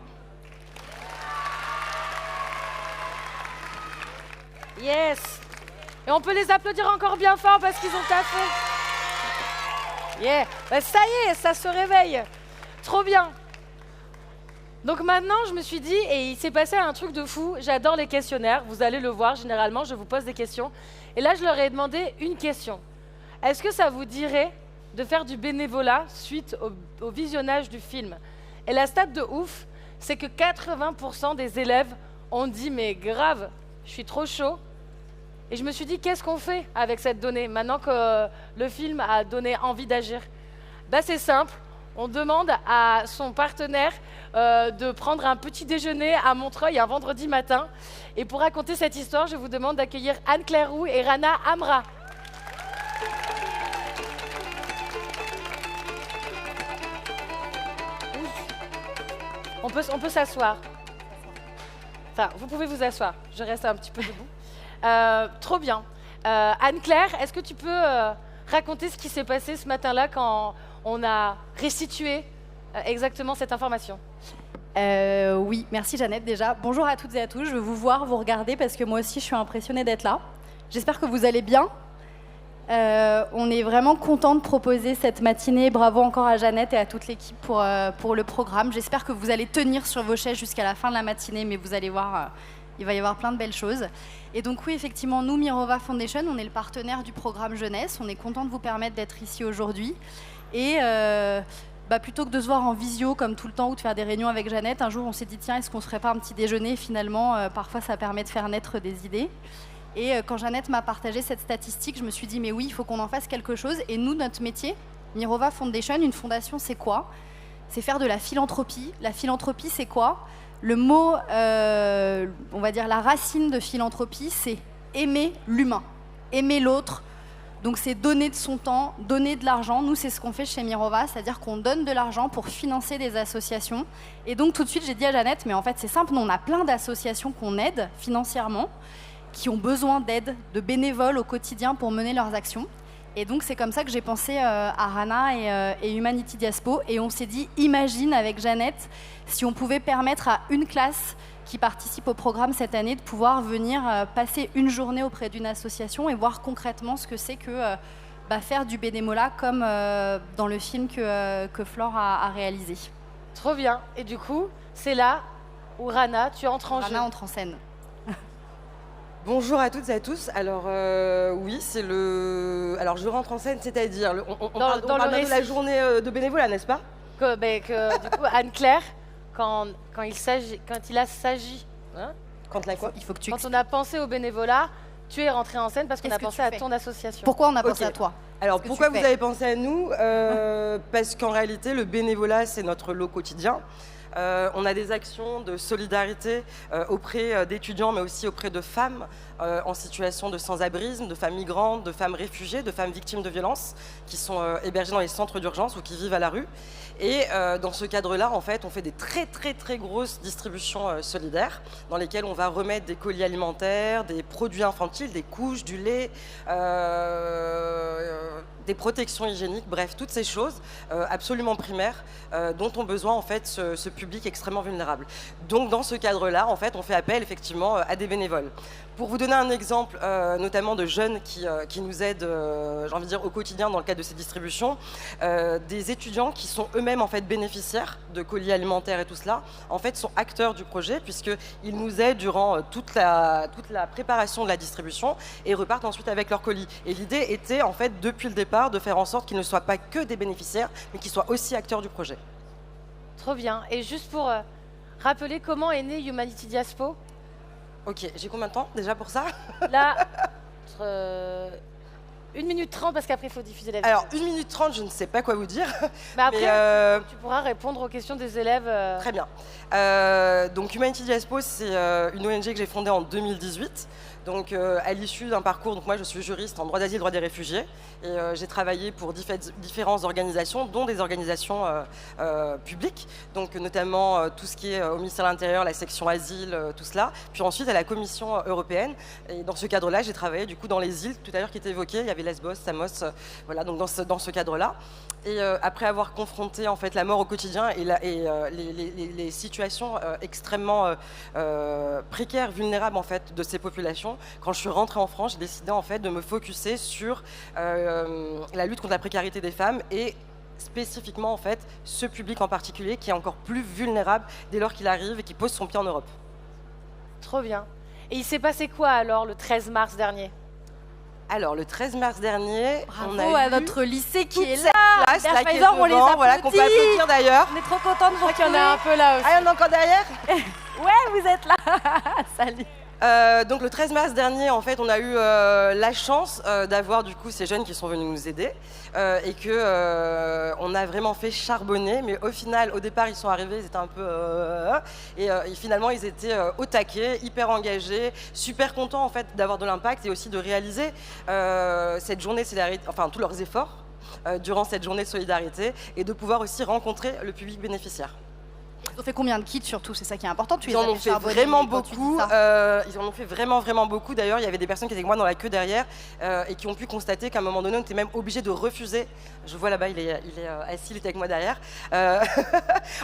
Speaker 1: Yes. Et on peut les applaudir encore bien fort parce qu'ils ont taffé. Yeah. Ça y est, ça se réveille. Trop bien. Donc maintenant, je me suis dit, et il s'est passé un truc de fou, j'adore les questionnaires, vous allez le voir, généralement, je vous pose des questions. Et là, je leur ai demandé une question. Est-ce que ça vous dirait de faire du bénévolat suite au visionnage du film? Et la stat de ouf, c'est que 80% des élèves ont dit, mais grave, je suis trop chaud. Et je me suis dit, qu'est-ce qu'on fait avec cette donnée, maintenant que le film a donné envie d'agir? C'est simple. On demande à son partenaire de prendre un petit déjeuner à Montreuil un vendredi matin. Et pour raconter cette histoire, je vous demande d'accueillir Anne-Claire Roux et Rana Amra. On peut s'asseoir. Enfin, vous pouvez vous asseoir. Je reste un petit peu debout. Trop bien. Anne-Claire, est-ce que tu peux raconter ce qui s'est passé ce matin-là quand on a restitué exactement cette information?
Speaker 9: Oui, merci Jeannette déjà. Bonjour à toutes et à tous, je veux vous voir, vous regarder parce que moi aussi je suis impressionnée d'être là. J'espère que vous allez bien. On est vraiment content de proposer cette matinée. Bravo encore à Jeannette et à toute l'équipe pour le programme. J'espère que vous allez tenir sur vos chaises jusqu'à la fin de la matinée, mais vous allez voir, il va y avoir plein de belles choses. Et donc oui, effectivement, nous, Mirova Foundation, on est le partenaire du programme Jeunesse. On est content de vous permettre d'être ici aujourd'hui. Et plutôt que de se voir en visio comme tout le temps ou de faire des réunions avec Jeannette, un jour on s'est dit tiens, est-ce qu'on ne se ferait pas un petit déjeuner? Finalement, parfois ça permet de faire naître des idées. Et quand Jeannette m'a partagé cette statistique, je me suis dit, mais oui, il faut qu'on en fasse quelque chose. Et nous, notre métier, Mirova Foundation, une fondation, c'est quoi? C'est faire de la philanthropie. La philanthropie, c'est quoi? Le mot, on va dire la racine de philanthropie, c'est aimer l'humain, aimer l'autre. Donc c'est donner de son temps, donner de l'argent. Nous, c'est ce qu'on fait chez Mirova, c'est-à-dire qu'on donne de l'argent pour financer des associations. Et donc tout de suite, j'ai dit à Jeannette, mais en fait c'est simple, nous on a plein d'associations qu'on aide financièrement, qui ont besoin d'aide, de bénévoles au quotidien pour mener leurs actions. Et donc c'est comme ça que j'ai pensé à Rana et Humanity Diaspo. Et on s'est dit, imagine avec Jeannette, si on pouvait permettre à une classe qui participe au programme cette année de pouvoir venir passer une journée auprès d'une association et voir concrètement ce que c'est que faire du bénévolat comme dans le film que Flore a réalisé.
Speaker 1: Trop bien. Et du coup, c'est là où Rana, tu entres en jeu.
Speaker 9: Rana entre en scène.
Speaker 8: Bonjour à toutes et à tous. Alors oui, c'est le. Alors je rentre en scène, c'est-à-dire on parle de la journée de bénévolat, n'est-ce pas?
Speaker 1: Du coup, Anne-Claire, quand il s'agit, hein,
Speaker 8: quand la quoi?
Speaker 9: Il faut que tu.
Speaker 1: Quand on a pensé au bénévolat, tu es rentrée en scène parce qu'on a pensé à ton association.
Speaker 9: Pourquoi on a pensé à toi?
Speaker 8: Alors pourquoi vous avez pensé à nous? Parce qu'en réalité, le bénévolat, c'est notre lot quotidien. On a des actions de solidarité auprès d'étudiants, mais aussi auprès de femmes en situation de sans-abrisme, de femmes migrantes, de femmes réfugiées, de femmes victimes de violences qui sont hébergées dans les centres d'urgence ou qui vivent à la rue. Et dans ce cadre-là, en fait, on fait des très très très grosses distributions solidaires dans lesquelles on va remettre des colis alimentaires, des produits infantiles, des couches, du lait, des protections hygiéniques, bref, toutes ces choses absolument primaires dont ont besoin en fait ce public extrêmement vulnérable. Donc dans ce cadre-là, en fait, on fait appel effectivement à des bénévoles. Pour vous donner un exemple, notamment de jeunes qui nous aident, j'ai envie de dire, au quotidien dans le cadre de ces distributions, des étudiants qui sont eux-mêmes en fait bénéficiaires de colis alimentaires et tout cela, en fait, sont acteurs du projet puisqu'ils nous aident durant toute la préparation de la distribution et repartent ensuite avec leurs colis. Et l'idée était en fait depuis le départ de faire en sorte qu'ils ne soient pas que des bénéficiaires, mais qu'ils soient aussi acteurs du projet.
Speaker 1: Trop bien. Et juste pour rappeler comment est né Humanity Diaspo.
Speaker 8: Ok, j'ai combien de temps déjà pour ça?
Speaker 1: Là, 1 minute 30 parce qu'après il faut diffuser la vidéo.
Speaker 8: Alors 1 minute 30, je ne sais pas quoi vous dire.
Speaker 1: Mais après, tu pourras répondre aux questions des élèves.
Speaker 8: Très bien. Donc Humanity Diaspo, c'est une ONG que j'ai fondée en 2018. Donc à l'issue d'un parcours, donc moi je suis juriste en droit d'asile, droit des réfugiés, et j'ai travaillé pour différentes organisations, dont des organisations publiques, donc notamment tout ce qui est au ministère de l'Intérieur, la section asile, tout cela, puis ensuite à la Commission européenne. Et dans ce cadre-là, j'ai travaillé du coup dans les îles tout à l'heure qui étaient évoquées, il y avait Lesbos, Samos, voilà, donc dans ce cadre-là. Et après avoir confronté en fait la mort au quotidien et les situations extrêmement précaires, vulnérables en fait de ces populations, quand je suis rentrée en France, j'ai décidé en fait de me focuser sur la lutte contre la précarité des femmes et spécifiquement en fait ce public en particulier qui est encore plus vulnérable dès lors qu'il arrive et qui pose son pied en Europe.
Speaker 1: Trop bien. Et il s'est passé quoi alors le 13 mars dernier?
Speaker 8: Alors, le 13 mars dernier,
Speaker 9: bravo
Speaker 8: on a
Speaker 9: à
Speaker 8: eu
Speaker 9: notre lycée qui est
Speaker 8: toute
Speaker 9: là.
Speaker 8: cette classe là, qui est
Speaker 9: on les
Speaker 8: devant,
Speaker 9: applaudit.
Speaker 8: voilà, qu'on peut applaudir d'ailleurs.
Speaker 9: On est trop contents de vous
Speaker 1: retrouver. Il y en a un peu là aussi.
Speaker 8: Ah, il y en a encore derrière?
Speaker 9: Ouais, vous êtes là. Salut.
Speaker 8: Donc le 13 mars dernier, en fait, on a eu la chance d'avoir du coup ces jeunes qui sont venus nous aider et que on a vraiment fait charbonner. Mais au final, au départ, ils sont arrivés, ils étaient un peu et finalement, ils étaient au taquet, hyper engagés, super contents en fait d'avoir de l'impact et aussi de réaliser cette journée de solidarité, enfin tous leurs efforts durant cette journée de solidarité et de pouvoir aussi rencontrer le public bénéficiaire.
Speaker 9: Ils ont fait combien de kits surtout? C'est ça qui est important.
Speaker 8: Ils en ont fait vraiment beaucoup. Ils en ont fait vraiment beaucoup. D'ailleurs, il y avait des personnes qui étaient avec moi dans la queue derrière et qui ont pu constater qu'à un moment donné, on était même obligé de refuser. Je vois là-bas, il est assis, il était avec moi derrière.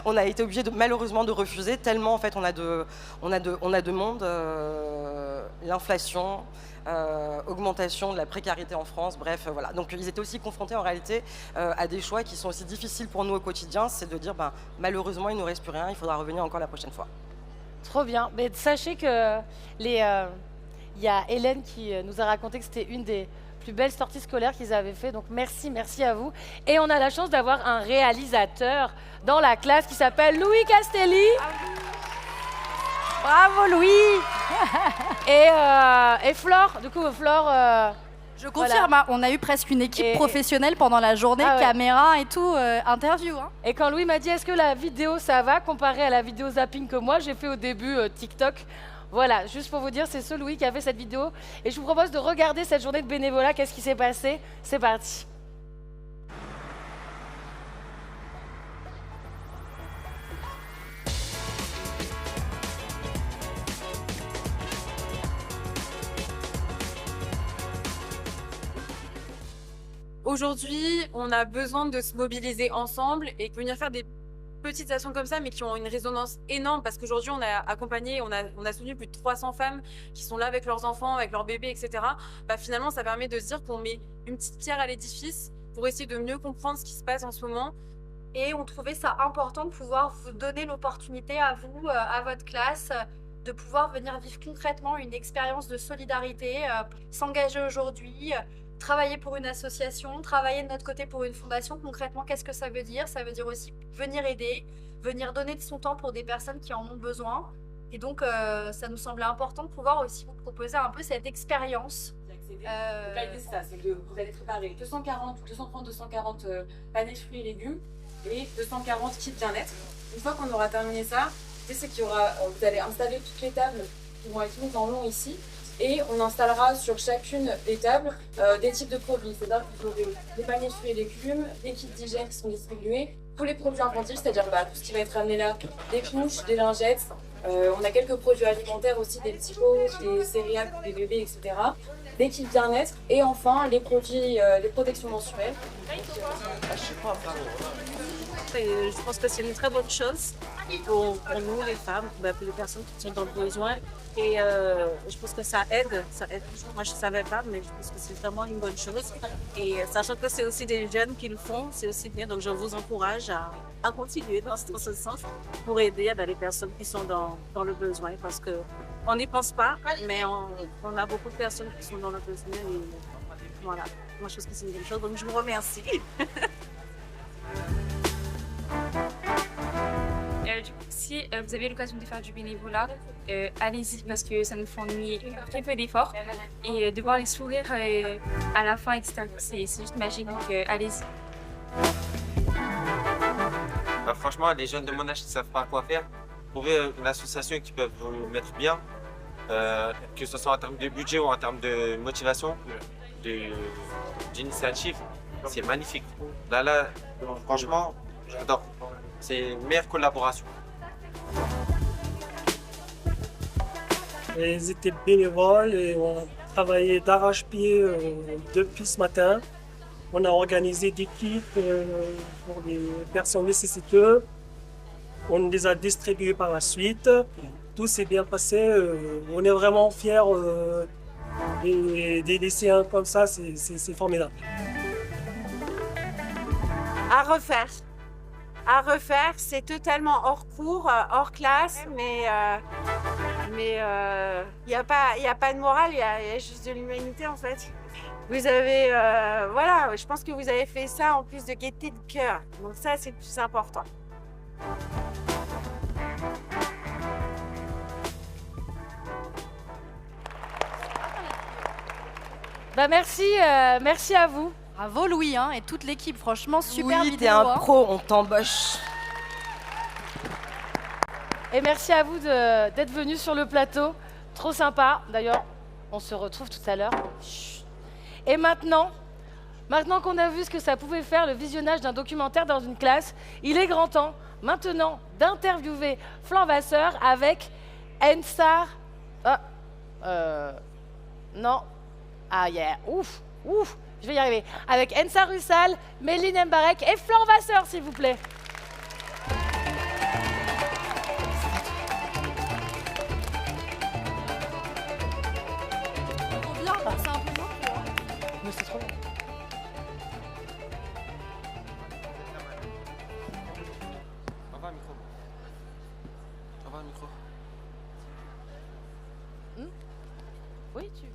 Speaker 8: On a été obligé malheureusement de refuser tellement en fait on a de monde, l'inflation. Augmentation de la précarité en France, bref, voilà. Donc ils étaient aussi confrontés en réalité à des choix qui sont aussi difficiles pour nous au quotidien, c'est de dire malheureusement il ne nous reste plus rien, il faudra revenir encore la prochaine fois.
Speaker 1: Trop bien, mais sachez que il y a Hélène qui nous a raconté que c'était une des plus belles sorties scolaires qu'ils avaient fait, donc merci à vous. Et on a la chance d'avoir un réalisateur dans la classe qui s'appelle Louis Castelli. Bravo Louis. Et Flore, du coup Flore...
Speaker 9: Je confirme, hein, on a eu presque une équipe professionnelle pendant la journée, caméra et tout, interview. Hein.
Speaker 1: Et quand Louis m'a dit est-ce que la vidéo ça va comparé à la vidéo zapping que moi j'ai fait au début TikTok. Voilà, juste pour vous dire, c'est ce Louis qui a fait cette vidéo. Et je vous propose de regarder cette journée de bénévolat, qu'est-ce qui s'est passé. C'est parti.
Speaker 6: Aujourd'hui, on a besoin de se mobiliser ensemble et de venir faire des petites actions comme ça, mais qui ont une résonance énorme, parce qu'aujourd'hui, on a accompagné, on a soutenu plus de 300 femmes qui sont là avec leurs enfants, avec leurs bébés, etc. Bah, finalement, ça permet de se dire qu'on met une petite pierre à l'édifice pour essayer de mieux comprendre ce qui se passe en ce moment.
Speaker 9: Et on trouvait ça important de pouvoir vous donner l'opportunité à vous, à votre classe, de pouvoir venir vivre concrètement une expérience de solidarité, s'engager aujourd'hui, travailler pour une association, travailler de notre côté pour une fondation. Concrètement, qu'est-ce que ça veut dire? Ça veut dire aussi venir aider, venir donner de son temps pour des personnes qui en ont besoin. Et donc, ça nous semblait important de pouvoir aussi vous proposer un peu cette expérience.
Speaker 6: Donc là, l'idée, c'est ça, c'est que vous allez préparer 240 paniers de fruits et légumes et 240 kits bien-être. Une fois qu'on aura terminé ça, c'est qu'il y aura, vous allez installer toutes les tables qui vont être mises en long ici. Et on installera sur chacune des tables des types de produits. C'est-à-dire que vous aurez des paniers de fruits et légumes, des kits d'hygiène qui sont distribués, tous les produits infantiles, c'est-à-dire tout ce qui va être amené là, des couches, des lingettes. On a quelques produits alimentaires aussi, des petits pots, des céréales pour les bébés, etc. Des kits bien-être et enfin les produits, les protections menstruelles.
Speaker 10: Je pense que c'est une très bonne chose pour nous, les femmes, pour les personnes qui sont dans le besoin. Et je pense que ça aide toujours. Moi, je ne savais pas, mais je pense que c'est vraiment une bonne chose. Et sachant que c'est aussi des jeunes qui le font, c'est aussi bien. Donc, je vous encourage à continuer dans ce sens pour aider les personnes qui sont dans le besoin. Parce qu'on n'y pense pas, mais on a beaucoup de personnes qui sont dans le besoin. Et voilà, moi, je pense que c'est une bonne chose. Donc, je vous remercie.
Speaker 4: Du coup, si vous avez l'occasion de faire du bénévolat, allez-y parce que ça nous fournit très peu d'efforts et de voir les sourires à la fin, etc. C'est juste magique, donc allez-y.
Speaker 11: Bah, franchement, les jeunes de mon âge qui ne savent pas quoi faire, trouver une association qui peut vous mettre bien, que ce soit en termes de budget ou en termes de motivation, d'initiative, c'est magnifique. Là, franchement, j'adore. C'est une meilleure collaboration.
Speaker 12: Ils étaient bénévoles et on a travaillé d'arrache-pied depuis ce matin. On a organisé des kits pour les personnes nécessiteuses. On les a distribués par la suite. Tout s'est bien passé. On est vraiment fiers des lycéens comme ça. C'est formidable.
Speaker 25: À refaire. À refaire, c'est totalement hors cours, hors classe, mais il n'y a pas de morale, il y a juste de l'humanité en fait. Vous avez, voilà, je pense que vous avez fait ça en plus de gaieté de cœur, donc ça c'est le plus important.
Speaker 1: Merci, merci à vous.
Speaker 9: Bravo Louis hein, et toute l'équipe, franchement super
Speaker 8: Louis,
Speaker 9: vidéo.
Speaker 8: t'es un pro, on t'embauche.
Speaker 1: Et merci à vous d'être venus sur le plateau, trop sympa. D'ailleurs, on se retrouve tout à l'heure. Et maintenant qu'on a vu ce que ça pouvait faire le visionnage d'un documentaire dans une classe, il est grand temps maintenant d'interviewer Flore Vasseur avec Ensar... Non. Ah yeah, ouf. Je vais y arriver. Avec Ensar Russal, Méline Mbarek et Flore Vasseur, s'il vous plaît. Mais c'est trop bien.
Speaker 11: Envoie un micro. Envoie un micro.
Speaker 1: Oui, tu...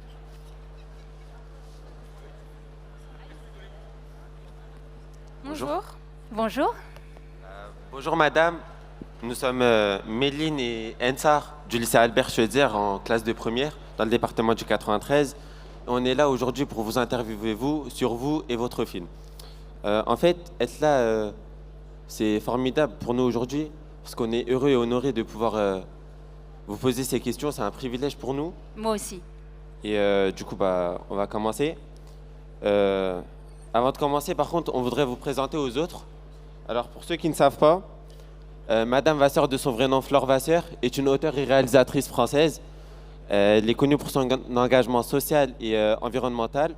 Speaker 11: Bonjour.
Speaker 26: Bonjour.
Speaker 11: Bonjour madame, Nous sommes Méline et Ensar du lycée Albert Schweitzer en classe de première dans le département du 93. On est là aujourd'hui pour vous interviewer sur vous et votre film. En fait, être là, c'est formidable pour nous aujourd'hui parce qu'on est heureux et honoré de pouvoir vous poser ces questions. C'est un privilège pour nous.
Speaker 13: Moi aussi.
Speaker 11: Et du coup, on va commencer. Avant de commencer, par contre, on voudrait vous présenter aux autres. Alors, pour ceux qui ne savent pas, Madame Vasseur, de son vrai nom Flore Vasseur, est une auteure et réalisatrice française. Elle est connue pour son engagement social et environnemental.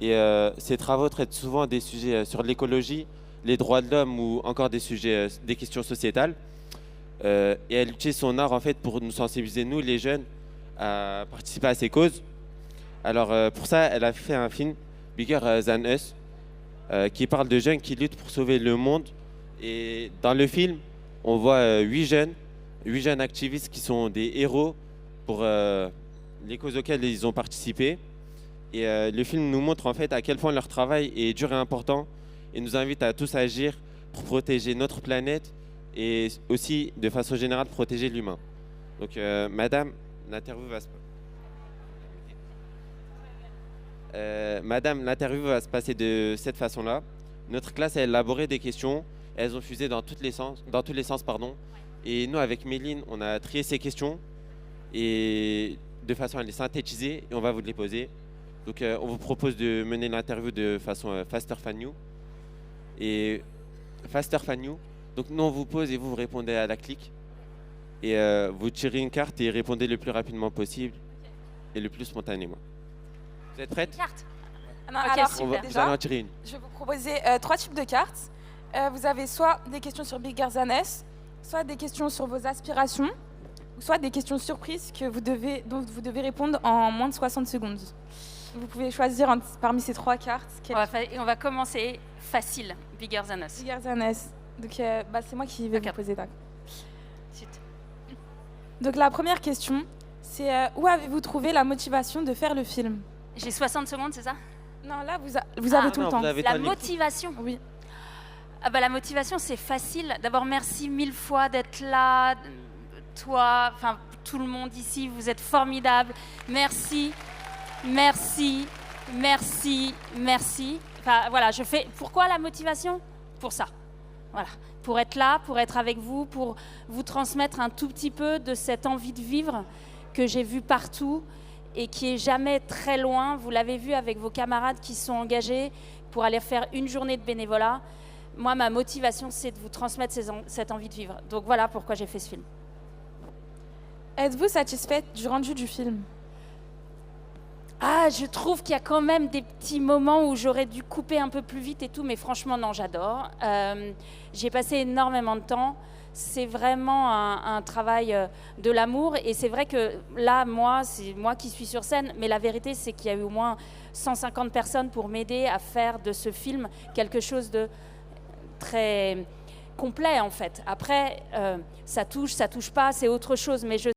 Speaker 11: Et ses travaux traitent souvent des sujets sur l'écologie, les droits de l'homme ou encore des sujets, des questions sociétales. Et elle utilise son art en fait pour nous sensibiliser, nous les jeunes, à participer à ces causes. Alors pour ça, elle a fait un film, Bigger Than Us, qui parle de jeunes qui luttent pour sauver le monde. Et dans le film, on voit 8 jeunes activistes qui sont des héros pour les causes auxquelles ils ont participé. Et le film nous montre en fait à quel point leur travail est dur et important et nous invite à tous agir pour protéger notre planète et aussi de façon générale protéger l'humain. Donc Madame, l'interview va se passer de cette façon-là. Notre classe a élaboré des questions, elles ont fusé dans tous les sens, Et nous, avec Méline, on a trié ces questions et de façon à les synthétiser et on va vous les poser. Donc on vous propose de mener l'interview de façon faster than you. Et faster than you. Donc nous, on vous pose et vous répondez à la clique. Et vous tirez une carte et répondez le plus rapidement possible et le plus spontanément. Vous êtes prête?
Speaker 14: Carte. Non,
Speaker 11: Ok,
Speaker 14: alors,
Speaker 11: vous allez en tirer une.
Speaker 14: je vais vous proposer 3 types de cartes. Vous avez soit des questions sur Bigger Than Us, soit des questions sur vos aspirations, ou soit des questions surprises dont vous devez répondre en moins de 60 secondes. Vous pouvez choisir parmi ces 3 cartes.
Speaker 13: On va commencer facile, Bigger Than Us.
Speaker 14: Bigger Than Us. Donc c'est moi qui vais vous poser la. Donc la première question, c'est où avez-vous trouvé la motivation de faire le film?
Speaker 13: J'ai 60 secondes, c'est ça?
Speaker 14: Non, là, vous avez tout le temps.
Speaker 13: La motivation?
Speaker 14: Oui.
Speaker 13: La motivation, c'est facile. D'abord, merci 1000 fois d'être là. Toi, enfin, tout le monde ici, vous êtes formidables. Merci, merci, merci, merci. Enfin, voilà, je fais... Pourquoi la motivation? Pour ça. Voilà. Pour être là, pour être avec vous, pour vous transmettre un tout petit peu de cette envie de vivre que j'ai vue partout et qui est jamais très loin. Vous l'avez vu avec vos camarades qui sont engagés pour aller faire une journée de bénévolat. Moi, ma motivation, c'est de vous transmettre cette envie de vivre. Donc voilà pourquoi j'ai fait ce film.
Speaker 14: Êtes-vous satisfaite du rendu du film?
Speaker 13: Je trouve qu'il y a quand même des petits moments où j'aurais dû couper un peu plus vite et tout, mais franchement, non, j'adore. J'ai passé énormément de temps. C'est vraiment un travail de l'amour. Et c'est vrai que là, c'est moi qui suis sur scène, mais la vérité, c'est qu'il y a eu au moins 150 personnes pour m'aider à faire de ce film quelque chose de très complet, en fait. Après, ça touche pas, c'est autre chose, mais je